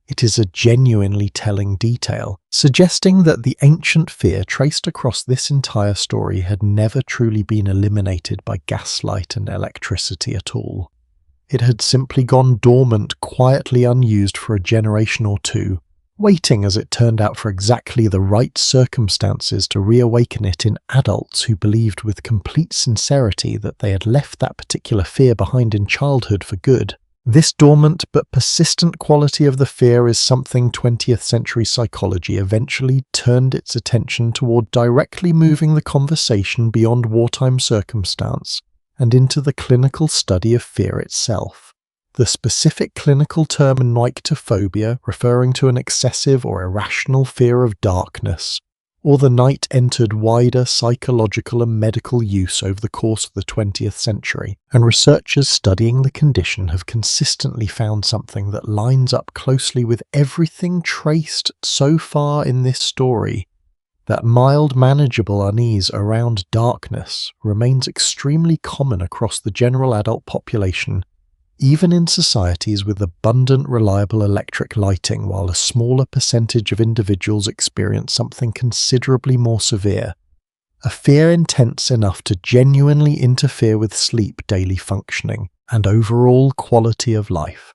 S1: It is a genuinely telling detail, suggesting that the ancient fear traced across this entire story had never truly been eliminated by gaslight and electricity at all. It had simply gone dormant, quietly unused for a generation or two, waiting, as it turned out, for exactly the right circumstances to reawaken it in adults who believed with complete sincerity that they had left that particular fear behind in childhood for good. This dormant but persistent quality of the fear is something 20th century psychology eventually turned its attention toward, directly moving the conversation beyond wartime circumstance and into the clinical study of fear itself. The specific clinical term nyctophobia, referring to an excessive or irrational fear of darkness, or the night, entered wider psychological and medical use over the course of the 20th century, and researchers studying the condition have consistently found something that lines up closely with everything traced so far in this story: that mild, manageable unease around darkness remains extremely common across the general adult population, even in societies with abundant, reliable electric lighting, while a smaller percentage of individuals experience something considerably more severe, a fear intense enough to genuinely interfere with sleep, daily functioning, and overall quality of life.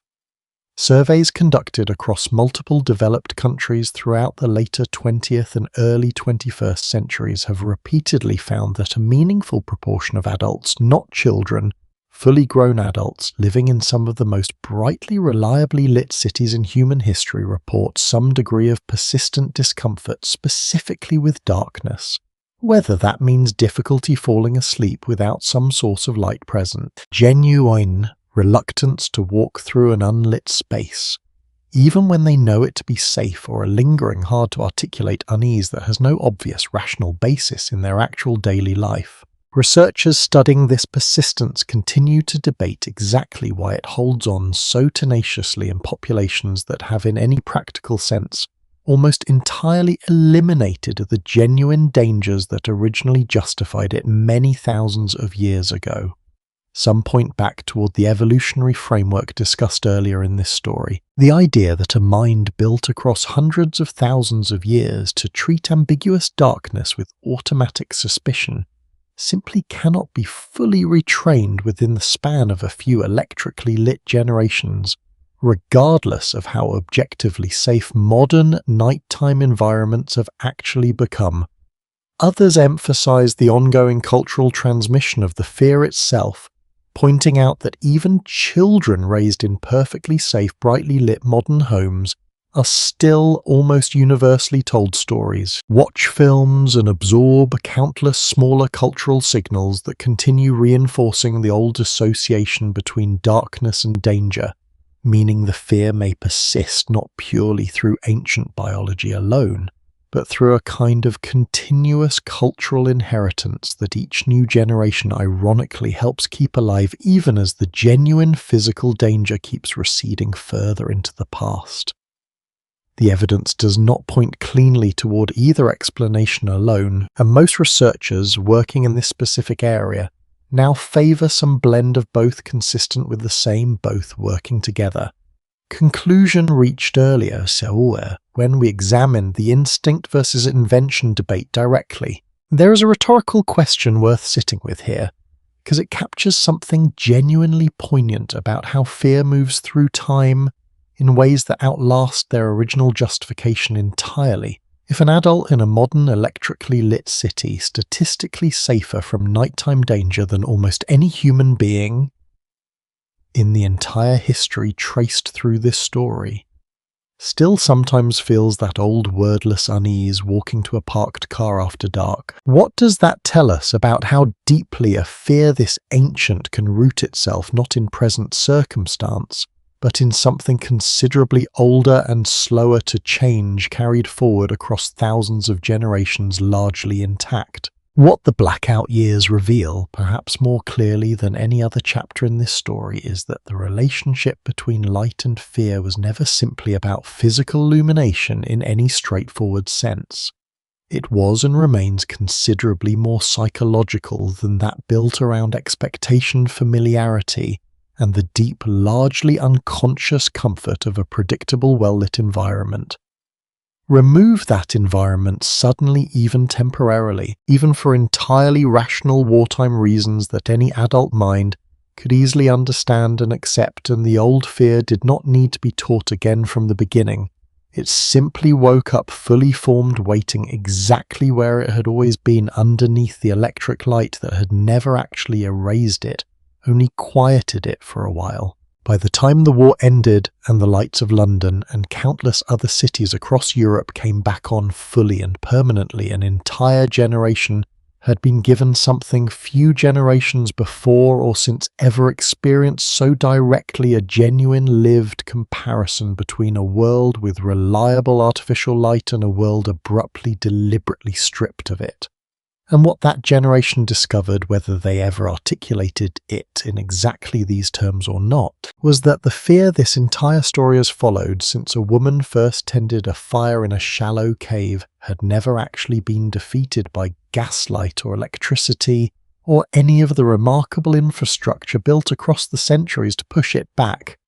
S1: Surveys conducted across multiple developed countries throughout the later 20th and early 21st centuries have repeatedly found that a meaningful proportion of adults, not children, fully grown adults living in some of the most brightly, reliably lit cities in human history report some degree of persistent discomfort, specifically with darkness. Whether that means difficulty falling asleep without some source of light present, genuine reluctance to walk through an unlit space, even when they know it to be safe, or a lingering, hard to articulate unease that has no obvious rational basis in their actual daily life. Researchers studying this persistence continue to debate exactly why it holds on so tenaciously in populations that have, in any practical sense, almost entirely eliminated the genuine dangers that originally justified it many thousands of years ago. Some point back toward the evolutionary framework discussed earlier in this story, the idea that a mind built across hundreds of thousands of years to treat ambiguous darkness with automatic suspicion simply cannot be fully retrained within the span of a few electrically lit generations, regardless of how objectively safe modern nighttime environments have actually become. Others emphasize the ongoing cultural transmission of the fear itself, pointing out that even children raised in perfectly safe, brightly lit modern homes are still almost universally told stories, watch films, and absorb countless smaller cultural signals that continue reinforcing the old association between darkness and danger, meaning the fear may persist not purely through ancient biology alone, but through a kind of continuous cultural inheritance that each new generation ironically helps keep alive even as the genuine physical danger keeps receding further into the past. The evidence does not point cleanly toward either explanation alone, and most researchers working in this specific area now favor some blend of both consistent with the same, both working together. Conclusion reached earlier, when we examined the instinct versus invention debate directly. There is a rhetorical question worth sitting with here, because it captures something genuinely poignant about how fear moves through time in ways that outlast their original justification entirely. If an adult in a modern electrically lit city statistically safer from nighttime danger than almost any human being in the entire history traced through this story, still sometimes feels that old wordless unease walking to a parked car after dark, what does that tell us about how deeply a fear this ancient can root itself not in present circumstance, but in something considerably older and slower to change, carried forward across thousands of generations largely intact? What the blackout years reveal, perhaps more clearly than any other chapter in this story, is that the relationship between light and fear was never simply about physical illumination in any straightforward sense. It was and remains considerably more psychological than that, built around expectation, familiarity, and the deep, largely unconscious comfort of a predictable, well-lit environment. Remove that environment suddenly, even temporarily, even for entirely rational wartime reasons that any adult mind could easily understand and accept, and the old fear did not need to be taught again from the beginning. It simply woke up fully formed, waiting exactly where it had always been, underneath the electric light that had never actually erased it, only quieted it for a while. By the time the war ended and the lights of London and countless other cities across Europe came back on fully and permanently, an entire generation had been given something few generations before or since ever experienced so directly, a genuine lived comparison between a world with reliable artificial light and a world abruptly, deliberately stripped of it. And what that generation discovered, whether they ever articulated it in exactly these terms or not, was that the fear this entire story has followed since a woman first tended a fire in a shallow cave had never actually been defeated by gaslight or electricity or any of the remarkable infrastructure built across the centuries to push it back.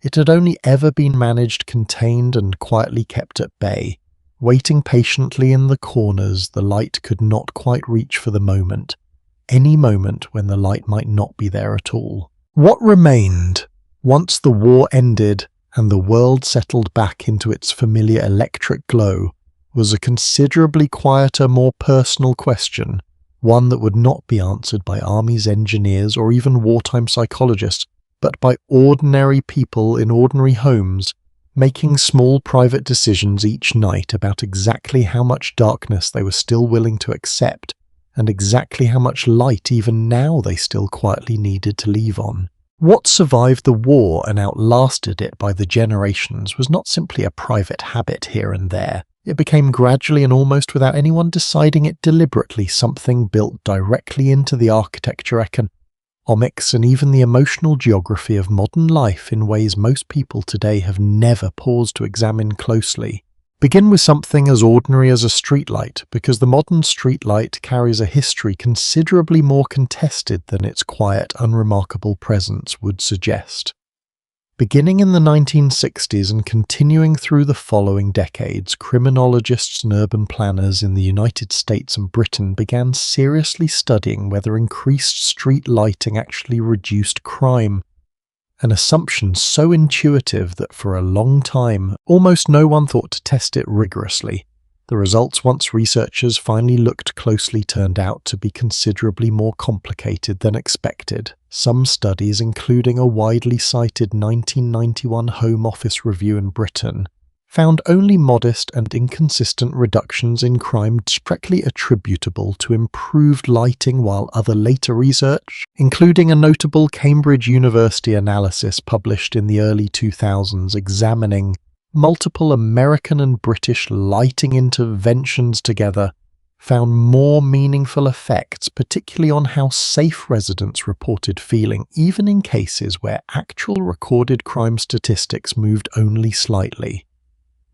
S1: It had only ever been managed, contained, and quietly kept at bay, waiting patiently in the corners the light could not quite reach for the moment, any moment when the light might not be there at all. What remained, once the war ended and the world settled back into its familiar electric glow, was a considerably quieter, more personal question, one that would not be answered by armies, engineers, or even wartime psychologists, but by ordinary people in ordinary homes, making small private decisions each night about exactly how much darkness they were still willing to accept, and exactly how much light even now they still quietly needed to leave on. What survived the war and outlasted it by the generations was not simply a private habit here and there. It became gradually, and almost without anyone deciding it deliberately, something built directly into the architecture, economics, and even the emotional geography of modern life in ways most people today have never paused to examine closely. Begin with something as ordinary as a streetlight, because the modern streetlight carries a history considerably more contested than its quiet, unremarkable presence would suggest. Beginning in the 1960s and continuing through the following decades, criminologists and urban planners in the United States and Britain began seriously studying whether increased street lighting actually reduced crime, an assumption so intuitive that for a long time almost no one thought to test it rigorously. The results, once researchers finally looked closely, turned out to be considerably more complicated than expected. Some studies, including a widely cited 1991 Home Office review in Britain, found only modest and inconsistent reductions in crime directly attributable to improved lighting, while other later research, including a notable Cambridge University analysis published in the early 2000s examining multiple American and British lighting interventions together, found more meaningful effects, particularly on how safe residents reported feeling, even in cases where actual recorded crime statistics moved only slightly.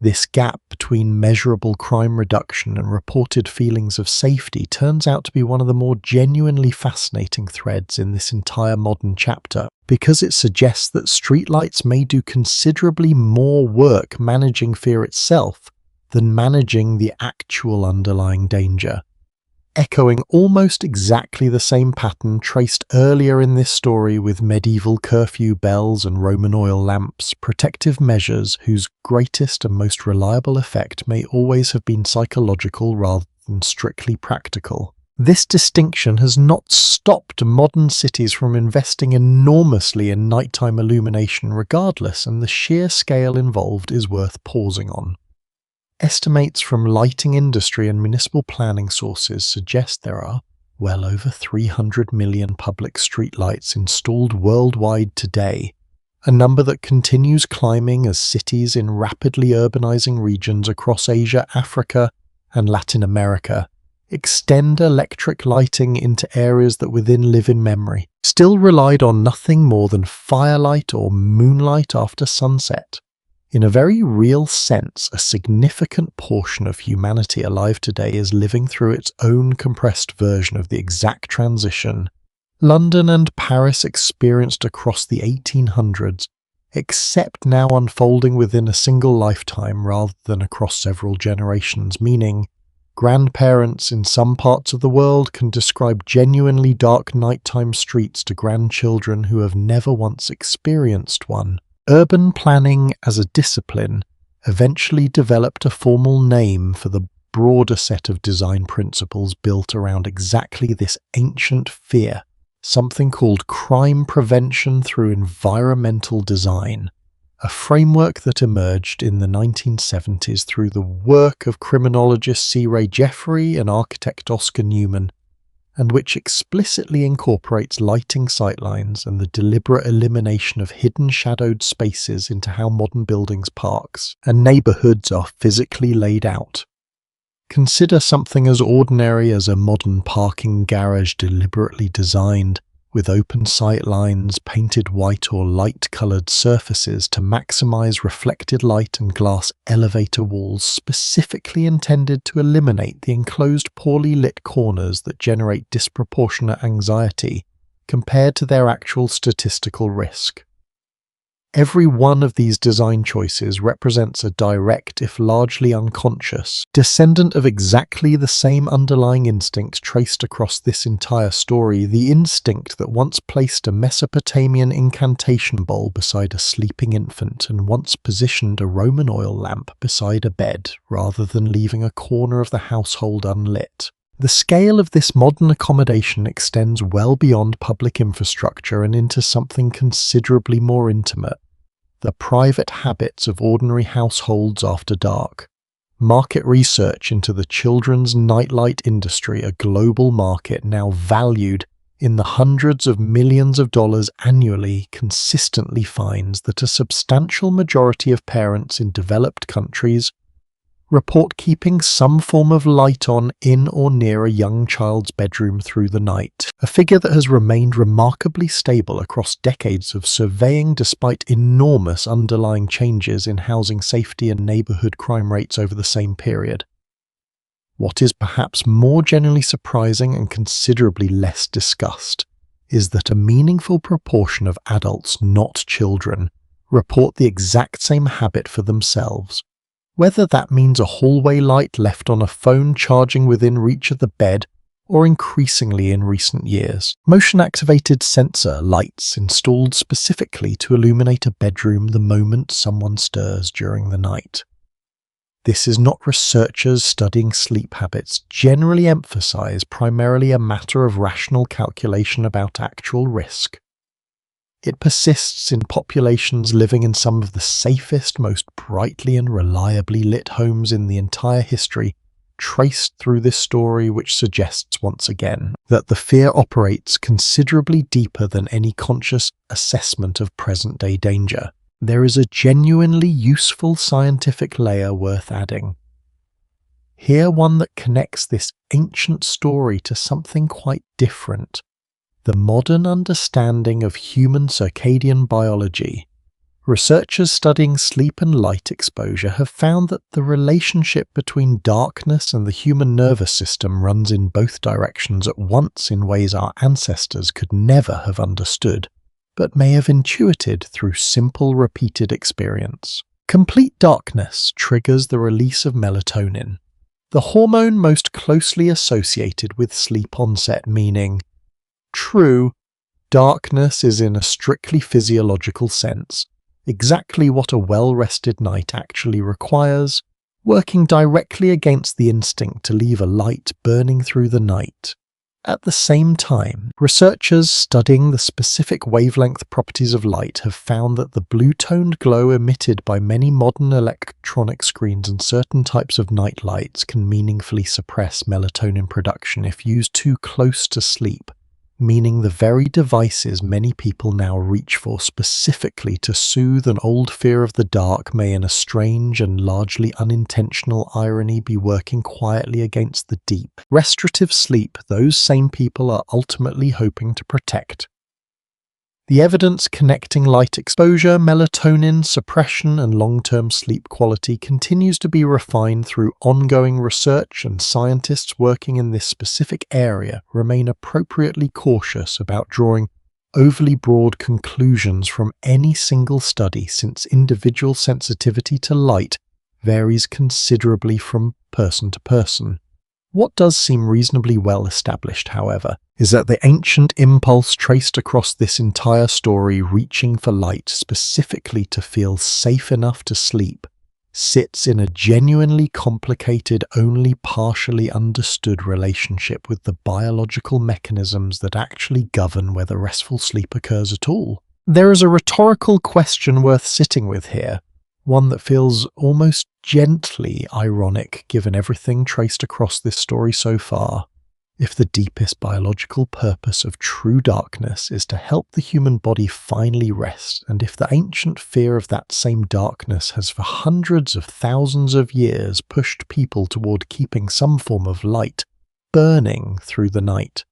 S1: This gap between measurable crime reduction and reported feelings of safety turns out to be one of the more genuinely fascinating threads in this entire modern chapter, because it suggests that streetlights may do considerably more work managing fear itself than managing the actual underlying danger. Echoing almost exactly the same pattern traced earlier in this story with medieval curfew bells and Roman oil lamps, protective measures whose greatest and most reliable effect may always have been psychological rather than strictly practical. This distinction has not stopped modern cities from investing enormously in nighttime illumination regardless, and the sheer scale involved is worth pausing on. Estimates from lighting industry and municipal planning sources suggest there are well over 300 million public streetlights installed worldwide today, a number that continues climbing as cities in rapidly urbanizing regions across Asia, Africa, and Latin America extend electric lighting into areas that within living memory still relied on nothing more than firelight or moonlight after sunset. In a very real sense, a significant portion of humanity alive today is living through its own compressed version of the exact transition London and Paris experienced across the 1800s, except now unfolding within a single lifetime rather than across several generations, meaning grandparents in some parts of the world can describe genuinely dark nighttime streets to grandchildren who have never once experienced one. Urban planning as a discipline eventually developed a formal name for the broader set of design principles built around exactly this ancient fear, something called crime prevention through environmental design, a framework that emerged in the 1970s through the work of criminologist C. Ray Jeffrey and architect Oscar Newman, and which explicitly incorporates lighting sightlines and the deliberate elimination of hidden shadowed spaces into how modern buildings, parks, and neighborhoods are physically laid out. Consider something as ordinary as a modern parking garage deliberately designed, with open sight lines, painted white or light-colored surfaces to maximize reflected light, and glass elevator walls specifically intended to eliminate the enclosed poorly lit corners that generate disproportionate anxiety compared to their actual statistical risk. Every one of these design choices represents a direct, if largely unconscious, descendant of exactly the same underlying instinct traced across this entire story, the instinct that once placed a Mesopotamian incantation bowl beside a sleeping infant and once positioned a Roman oil lamp beside a bed rather than leaving a corner of the household unlit. The scale of this modern accommodation extends well beyond public infrastructure and into something considerably more intimate: the private habits of ordinary households after dark. Market research into the children's nightlight industry, a global market now valued in the hundreds of millions of dollars annually, consistently finds that a substantial majority of parents in developed countries report keeping some form of light on in or near a young child's bedroom through the night, a figure that has remained remarkably stable across decades of surveying despite enormous underlying changes in housing safety and neighborhood crime rates over the same period. What is perhaps more generally surprising and considerably less discussed is that a meaningful proportion of adults, not children, report the exact same habit for themselves. Whether that means a hallway light left on a phone charging within reach of the bed, or increasingly in recent years, motion-activated sensor lights installed specifically to illuminate a bedroom the moment someone stirs during the night. This is not researchers studying sleep habits generally emphasize primarily a matter of rational calculation about actual risk. It persists in populations living in some of the safest, most brightly and reliably lit homes in the entire history, traced through this story, which suggests once again that the fear operates considerably deeper than any conscious assessment of present-day danger. There is a genuinely useful scientific layer worth adding. Here, one that connects this ancient story to something quite different: the modern understanding of human circadian biology. Researchers studying sleep and light exposure have found that the relationship between darkness and the human nervous system runs in both directions at once in ways our ancestors could never have understood, but may have intuited through simple repeated experience. Complete darkness triggers the release of melatonin, the hormone most closely associated with sleep onset, meaning, true, darkness is in a strictly physiological sense exactly what a well-rested night actually requires, working directly against the instinct to leave a light burning through the night. At the same time, researchers studying the specific wavelength properties of light have found that the blue-toned glow emitted by many modern electronic screens and certain types of night lights can meaningfully suppress melatonin production if used too close to sleep, meaning the very devices many people now reach for specifically to soothe an old fear of the dark may, in a strange and largely unintentional irony, be working quietly against the deep, restorative sleep those same people are ultimately hoping to protect. The evidence connecting light exposure, melatonin suppression, and long-term sleep quality continues to be refined through ongoing research, and scientists working in this specific area remain appropriately cautious about drawing overly broad conclusions from any single study, since individual sensitivity to light varies considerably from person to person. What does seem reasonably well established, however, is that the ancient impulse traced across this entire story, reaching for light specifically to feel safe enough to sleep, sits in a genuinely complicated, only partially understood relationship with the biological mechanisms that actually govern whether restful sleep occurs at all. There is a rhetorical question worth sitting with here, one that feels almost gently ironic given everything traced across this story so far. If the deepest biological purpose of true darkness is to help the human body finally rest, and if the ancient fear of that same darkness has for hundreds of thousands of years pushed people toward keeping some form of light burning through the night,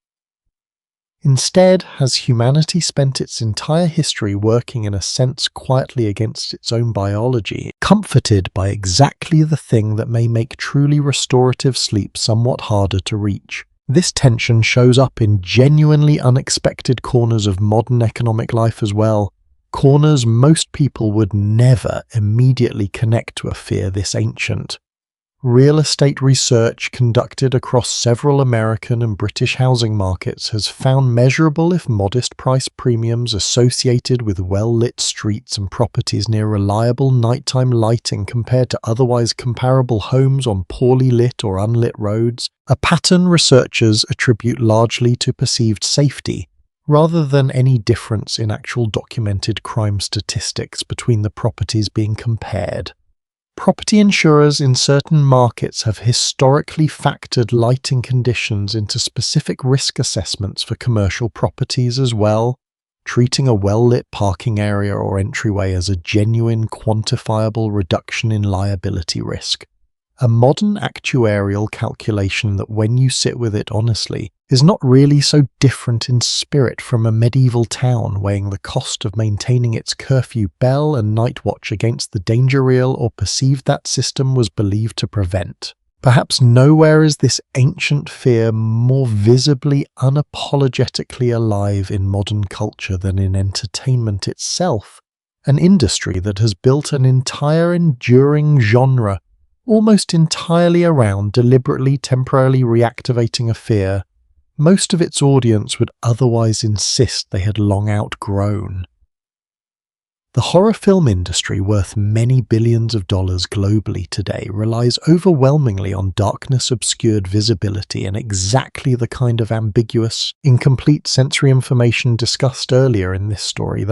S1: instead, has humanity spent its entire history working in a sense quietly against its own biology, comforted by exactly the thing that may make truly restorative sleep somewhat harder to reach? This tension shows up in genuinely unexpected corners of modern economic life as well, corners most people would never immediately connect to a fear this ancient. Real estate research conducted across several American and British housing markets has found measurable if modest price premiums associated with well-lit streets and properties near reliable nighttime lighting compared to otherwise comparable homes on poorly lit or unlit roads, a pattern researchers attribute largely to perceived safety, rather than any difference in actual documented crime statistics between the properties being compared. Property insurers in certain markets have historically factored lighting conditions into specific risk assessments for commercial properties as well, treating a well-lit parking area or entryway as a genuine, quantifiable reduction in liability risk. A modern actuarial calculation that, when you sit with it honestly, is not really so different in spirit from a medieval town weighing the cost of maintaining its curfew bell and night watch against the danger real or perceived that system was believed to prevent. Perhaps nowhere is this ancient fear more visibly, unapologetically alive in modern culture than in entertainment itself, an industry that has built an entire enduring genre almost entirely around deliberately temporarily reactivating a fear most of its audience would otherwise insist they had long outgrown. The horror film industry, worth many billions of dollars globally today, relies overwhelmingly on darkness-obscured visibility and exactly the kind of ambiguous, incomplete sensory information discussed earlier in this story,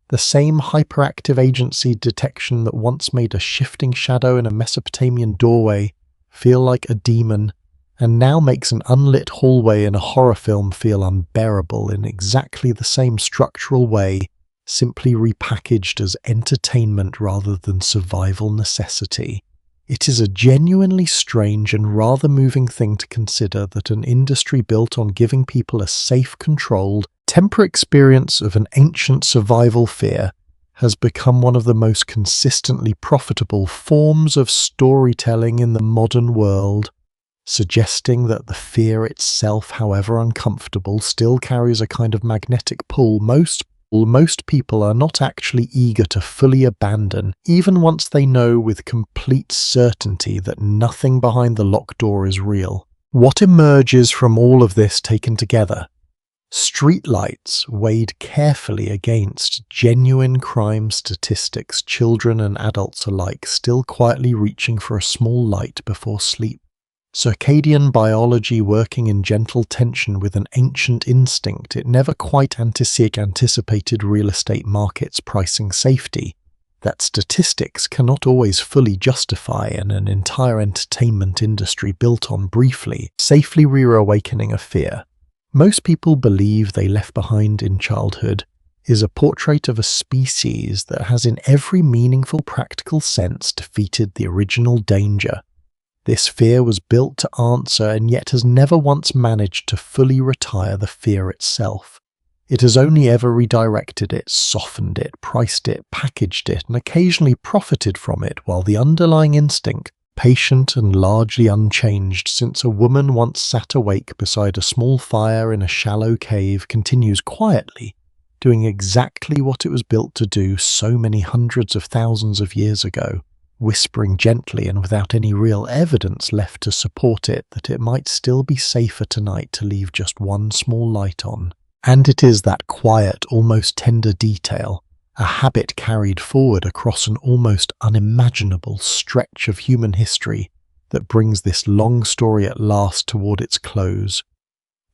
S1: the same hyperactive agency detection that once made a shifting shadow in a Mesopotamian doorway feel like a demon, and now makes an unlit hallway in a horror film feel unbearable in exactly the same structural way, simply repackaged as entertainment rather than survival necessity. It is a genuinely strange and rather moving thing to consider that an industry built on giving people a safe, controlled, temporary experience of an ancient survival fear has become one of the most consistently profitable forms of storytelling in the modern world, suggesting that the fear itself, however uncomfortable, still carries a kind of magnetic pull most people are not actually eager to fully abandon, even once they know with complete certainty that nothing behind the locked door is real. What emerges from all of this taken together? Streetlights weighed carefully against genuine crime statistics, children and adults alike still quietly reaching for a small light before sleep. Circadian biology working in gentle tension with an ancient instinct it never quite anticipated real estate markets pricing safety, that statistics cannot always fully justify, and an entire entertainment industry built on briefly, safely reawakening a fear most people believe they left behind in childhood is a portrait of a species that has in every meaningful practical sense defeated the original danger. This fear was built to answer and yet has never once managed to fully retire the fear itself. It has only ever redirected it, softened it, priced it, packaged it, and occasionally profited from it, while the underlying instinct, patient and largely unchanged since a woman once sat awake beside a small fire in a shallow cave, continues quietly, doing exactly what it was built to do so many hundreds of thousands of years ago, whispering gently and without any real evidence left to support it that it might still be safer tonight to leave just one small light on. And it is that quiet, almost tender detail, a habit carried forward across an almost unimaginable stretch of human history, that brings this long story at last toward its close,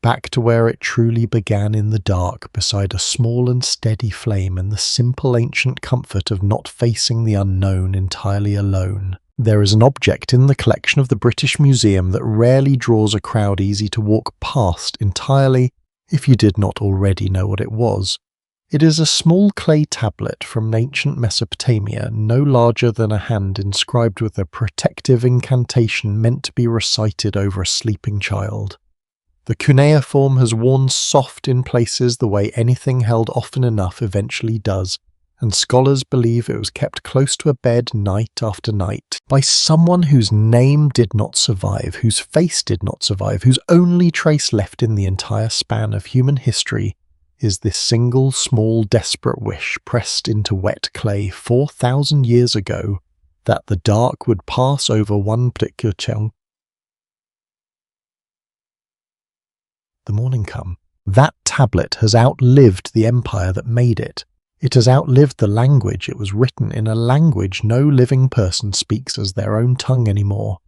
S1: back to where it truly began in the dark beside a small and steady flame and the simple ancient comfort of not facing the unknown entirely alone. There is an object in the collection of the British Museum that rarely draws a crowd easy to walk past entirely if you did not already know what it was. It is a small clay tablet from ancient Mesopotamia, no larger than a hand, inscribed with a protective incantation meant to be recited over a sleeping child. The cuneiform has worn soft in places the way anything held often enough eventually does, and scholars believe it was kept close to a bed night after night by someone whose name did not survive, whose face did not survive, whose only trace left in the entire span of human history is this single small desperate wish pressed into wet clay 4,000 years ago, that the dark would pass over one particular chunk. The morning come. That tablet has outlived the empire that made it. It has outlived the language it was written in, a language no living person speaks as their own tongue anymore.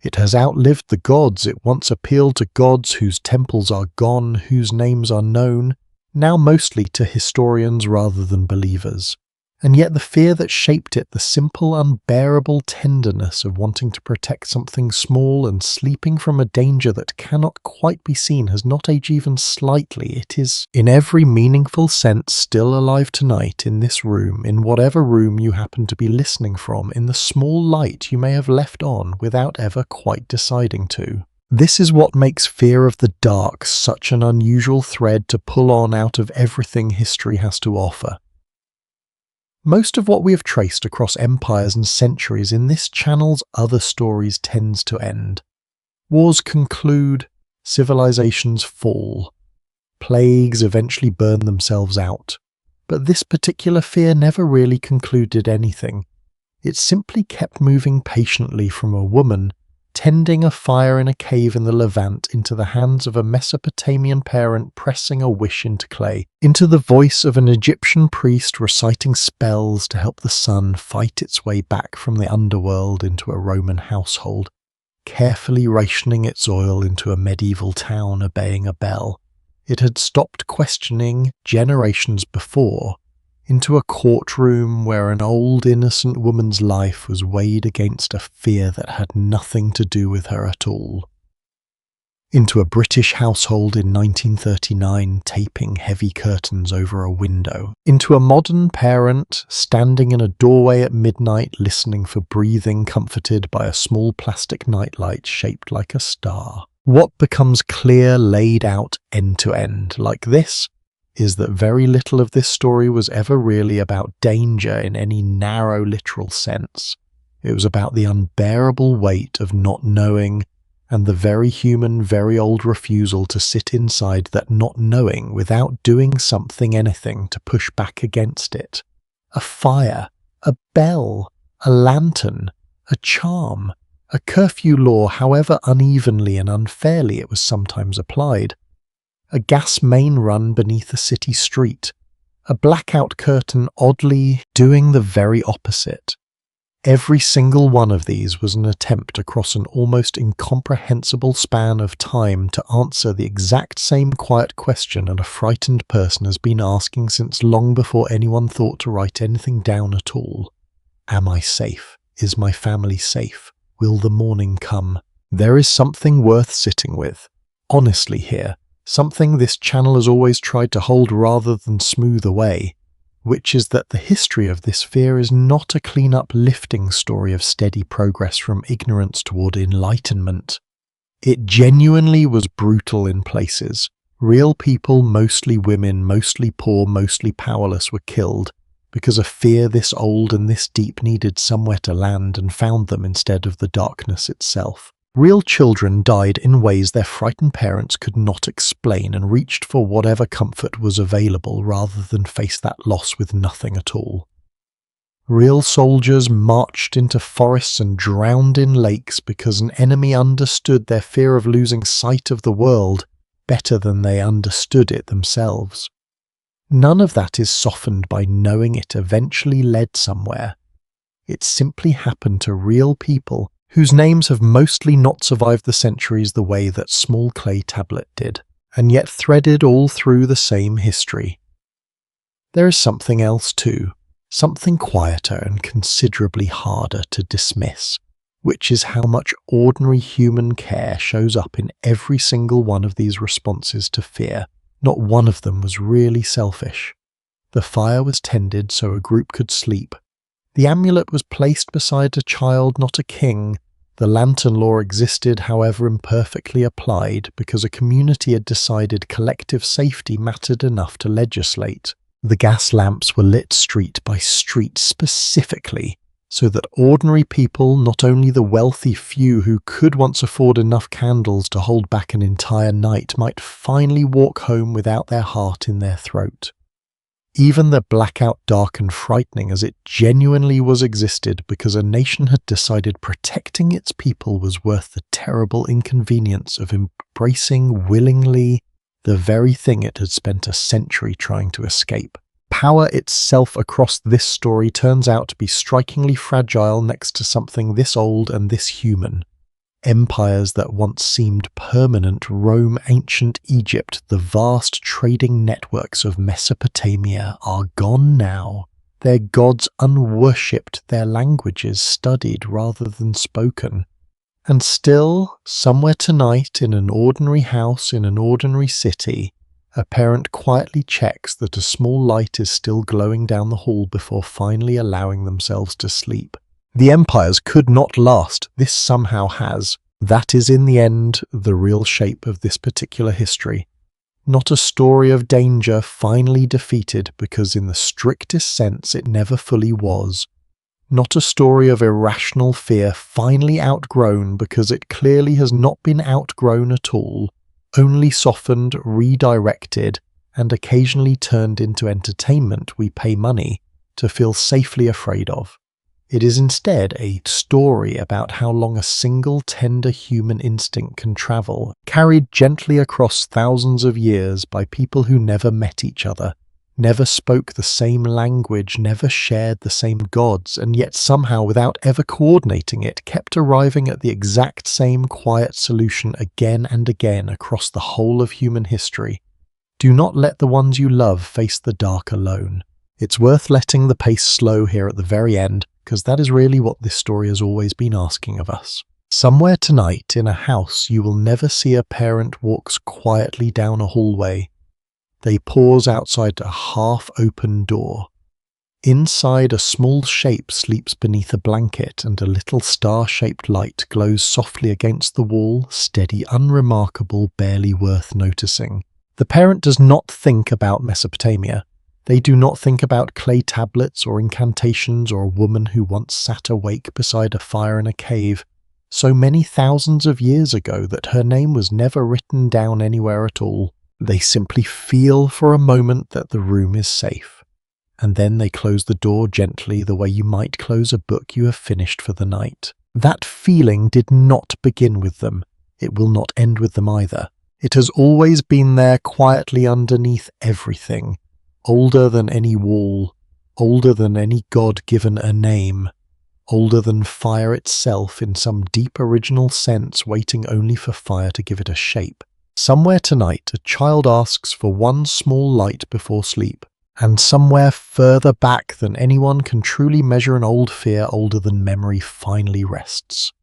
S1: It has outlived the gods it once appealed to, gods whose temples are gone, whose names are known, now mostly to historians rather than believers. And yet the fear that shaped it, the simple, unbearable tenderness of wanting to protect something small and sleeping from a danger that cannot quite be seen, has not aged even slightly. It is, in every meaningful sense, still alive tonight in this room, in whatever room you happen to be listening from, in the small light you may have left on without ever quite deciding to. This is what makes fear of the dark such an unusual thread to pull on out of everything history has to offer. Most of what we have traced across empires and centuries in this channel's other stories tends to end. Wars conclude, civilizations fall, plagues eventually burn themselves out. But this particular fear never really concluded anything. It simply kept moving patiently from a woman tending a fire in a cave in the Levant into the hands of a Mesopotamian parent pressing a wish into clay, into the voice of an Egyptian priest reciting spells to help the sun fight its way back from the underworld into a Roman household, carefully rationing its oil into a medieval town obeying a bell. It had stopped questioning generations before, into a courtroom where an old innocent woman's life was weighed against a fear that had nothing to do with her at all. Into a British household in 1939 taping heavy curtains over a window. Into a modern parent standing in a doorway at midnight listening for breathing comforted by a small plastic nightlight shaped like a star. What becomes clear laid out end to end like this is that very little of this story was ever really about danger in any narrow literal sense. It was about the unbearable weight of not knowing and the very human, very old refusal to sit inside that not knowing without doing anything to push back against it. A fire, a bell, a lantern, a charm, a curfew law, however unevenly and unfairly it was sometimes applied, a gas main run beneath a city street, a blackout curtain oddly doing the very opposite. Every single one of these was an attempt across an almost incomprehensible span of time to answer the exact same quiet question a frightened person has been asking since long before anyone thought to write anything down at all. Am I safe? Is my family safe? Will the morning come? There is something worth sitting with, honestly here, something this channel has always tried to hold rather than smooth away, which is that the history of this fear is not a clean-up lifting story of steady progress from ignorance toward enlightenment. It genuinely was brutal in places. Real people, mostly women, mostly poor, mostly powerless, were killed because a fear this old and this deep needed somewhere to land and found them instead of the darkness itself. Real children died in ways their frightened parents could not explain and reached for whatever comfort was available rather than face that loss with nothing at all. Real soldiers marched into forests and drowned in lakes because an enemy understood their fear of losing sight of the world better than they understood it themselves. None of that is softened by knowing it eventually led somewhere. It simply happened to real people whose names have mostly not survived the centuries the way that small clay tablet did, and yet threaded all through the same history. There is something else too, something quieter and considerably harder to dismiss, which is how much ordinary human care shows up in every single one of these responses to fear. Not one of them was really selfish. The fire was tended so a group could sleep. The amulet was placed beside a child, not a king. The lantern law existed, however imperfectly applied, because a community had decided collective safety mattered enough to legislate. The gas lamps were lit street by street specifically, so that ordinary people, not only the wealthy few who could once afford enough candles to hold back an entire night, might finally walk home without their heart in their throat. Even the blackout, dark and frightening as it genuinely was, existed because a nation had decided protecting its people was worth the terrible inconvenience of embracing willingly the very thing it had spent a century trying to escape. Power itself across this story turns out to be strikingly fragile next to something this old and this human. Empires that once seemed permanent, Rome, ancient Egypt, the vast trading networks of Mesopotamia are gone now. Their gods unworshipped, their languages studied rather than spoken. And still, somewhere tonight in an ordinary house in an ordinary city, a parent quietly checks that a small light is still glowing down the hall before finally allowing themselves to sleep. The empires could not last. This somehow has. That is in the end the real shape of this particular history. Not a story of danger finally defeated because in the strictest sense it never fully was. Not a story of irrational fear finally outgrown because it clearly has not been outgrown at all, only softened, redirected, and occasionally turned into entertainment we pay money to feel safely afraid of. It is instead a story about how long a single tender human instinct can travel, carried gently across thousands of years by people who never met each other, never spoke the same language, never shared the same gods, and yet somehow, without ever coordinating it, kept arriving at the exact same quiet solution again and again across the whole of human history. Do not let the ones you love face the dark alone. It's worth letting the pace slow here at the very end, because that is really what this story has always been asking of us. Somewhere tonight, in a house, you will never see a parent walks quietly down a hallway. They pause outside a half-open door. Inside, a small shape sleeps beneath a blanket, and a little star-shaped light glows softly against the wall, steady, unremarkable, barely worth noticing. The parent does not think about Mesopotamia. They do not think about clay tablets or incantations or a woman who once sat awake beside a fire in a cave, so many thousands of years ago that her name was never written down anywhere at all. They simply feel for a moment that the room is safe, and then they close the door gently the way you might close a book you have finished for the night. That feeling did not begin with them. It will not end with them either. It has always been there quietly underneath everything. Older than any wall, older than any god given a name, older than fire itself in some deep original sense, waiting only for fire to give it a shape. Somewhere tonight, a child asks for one small light before sleep, and somewhere further back than anyone can truly measure an old fear older than memory finally rests.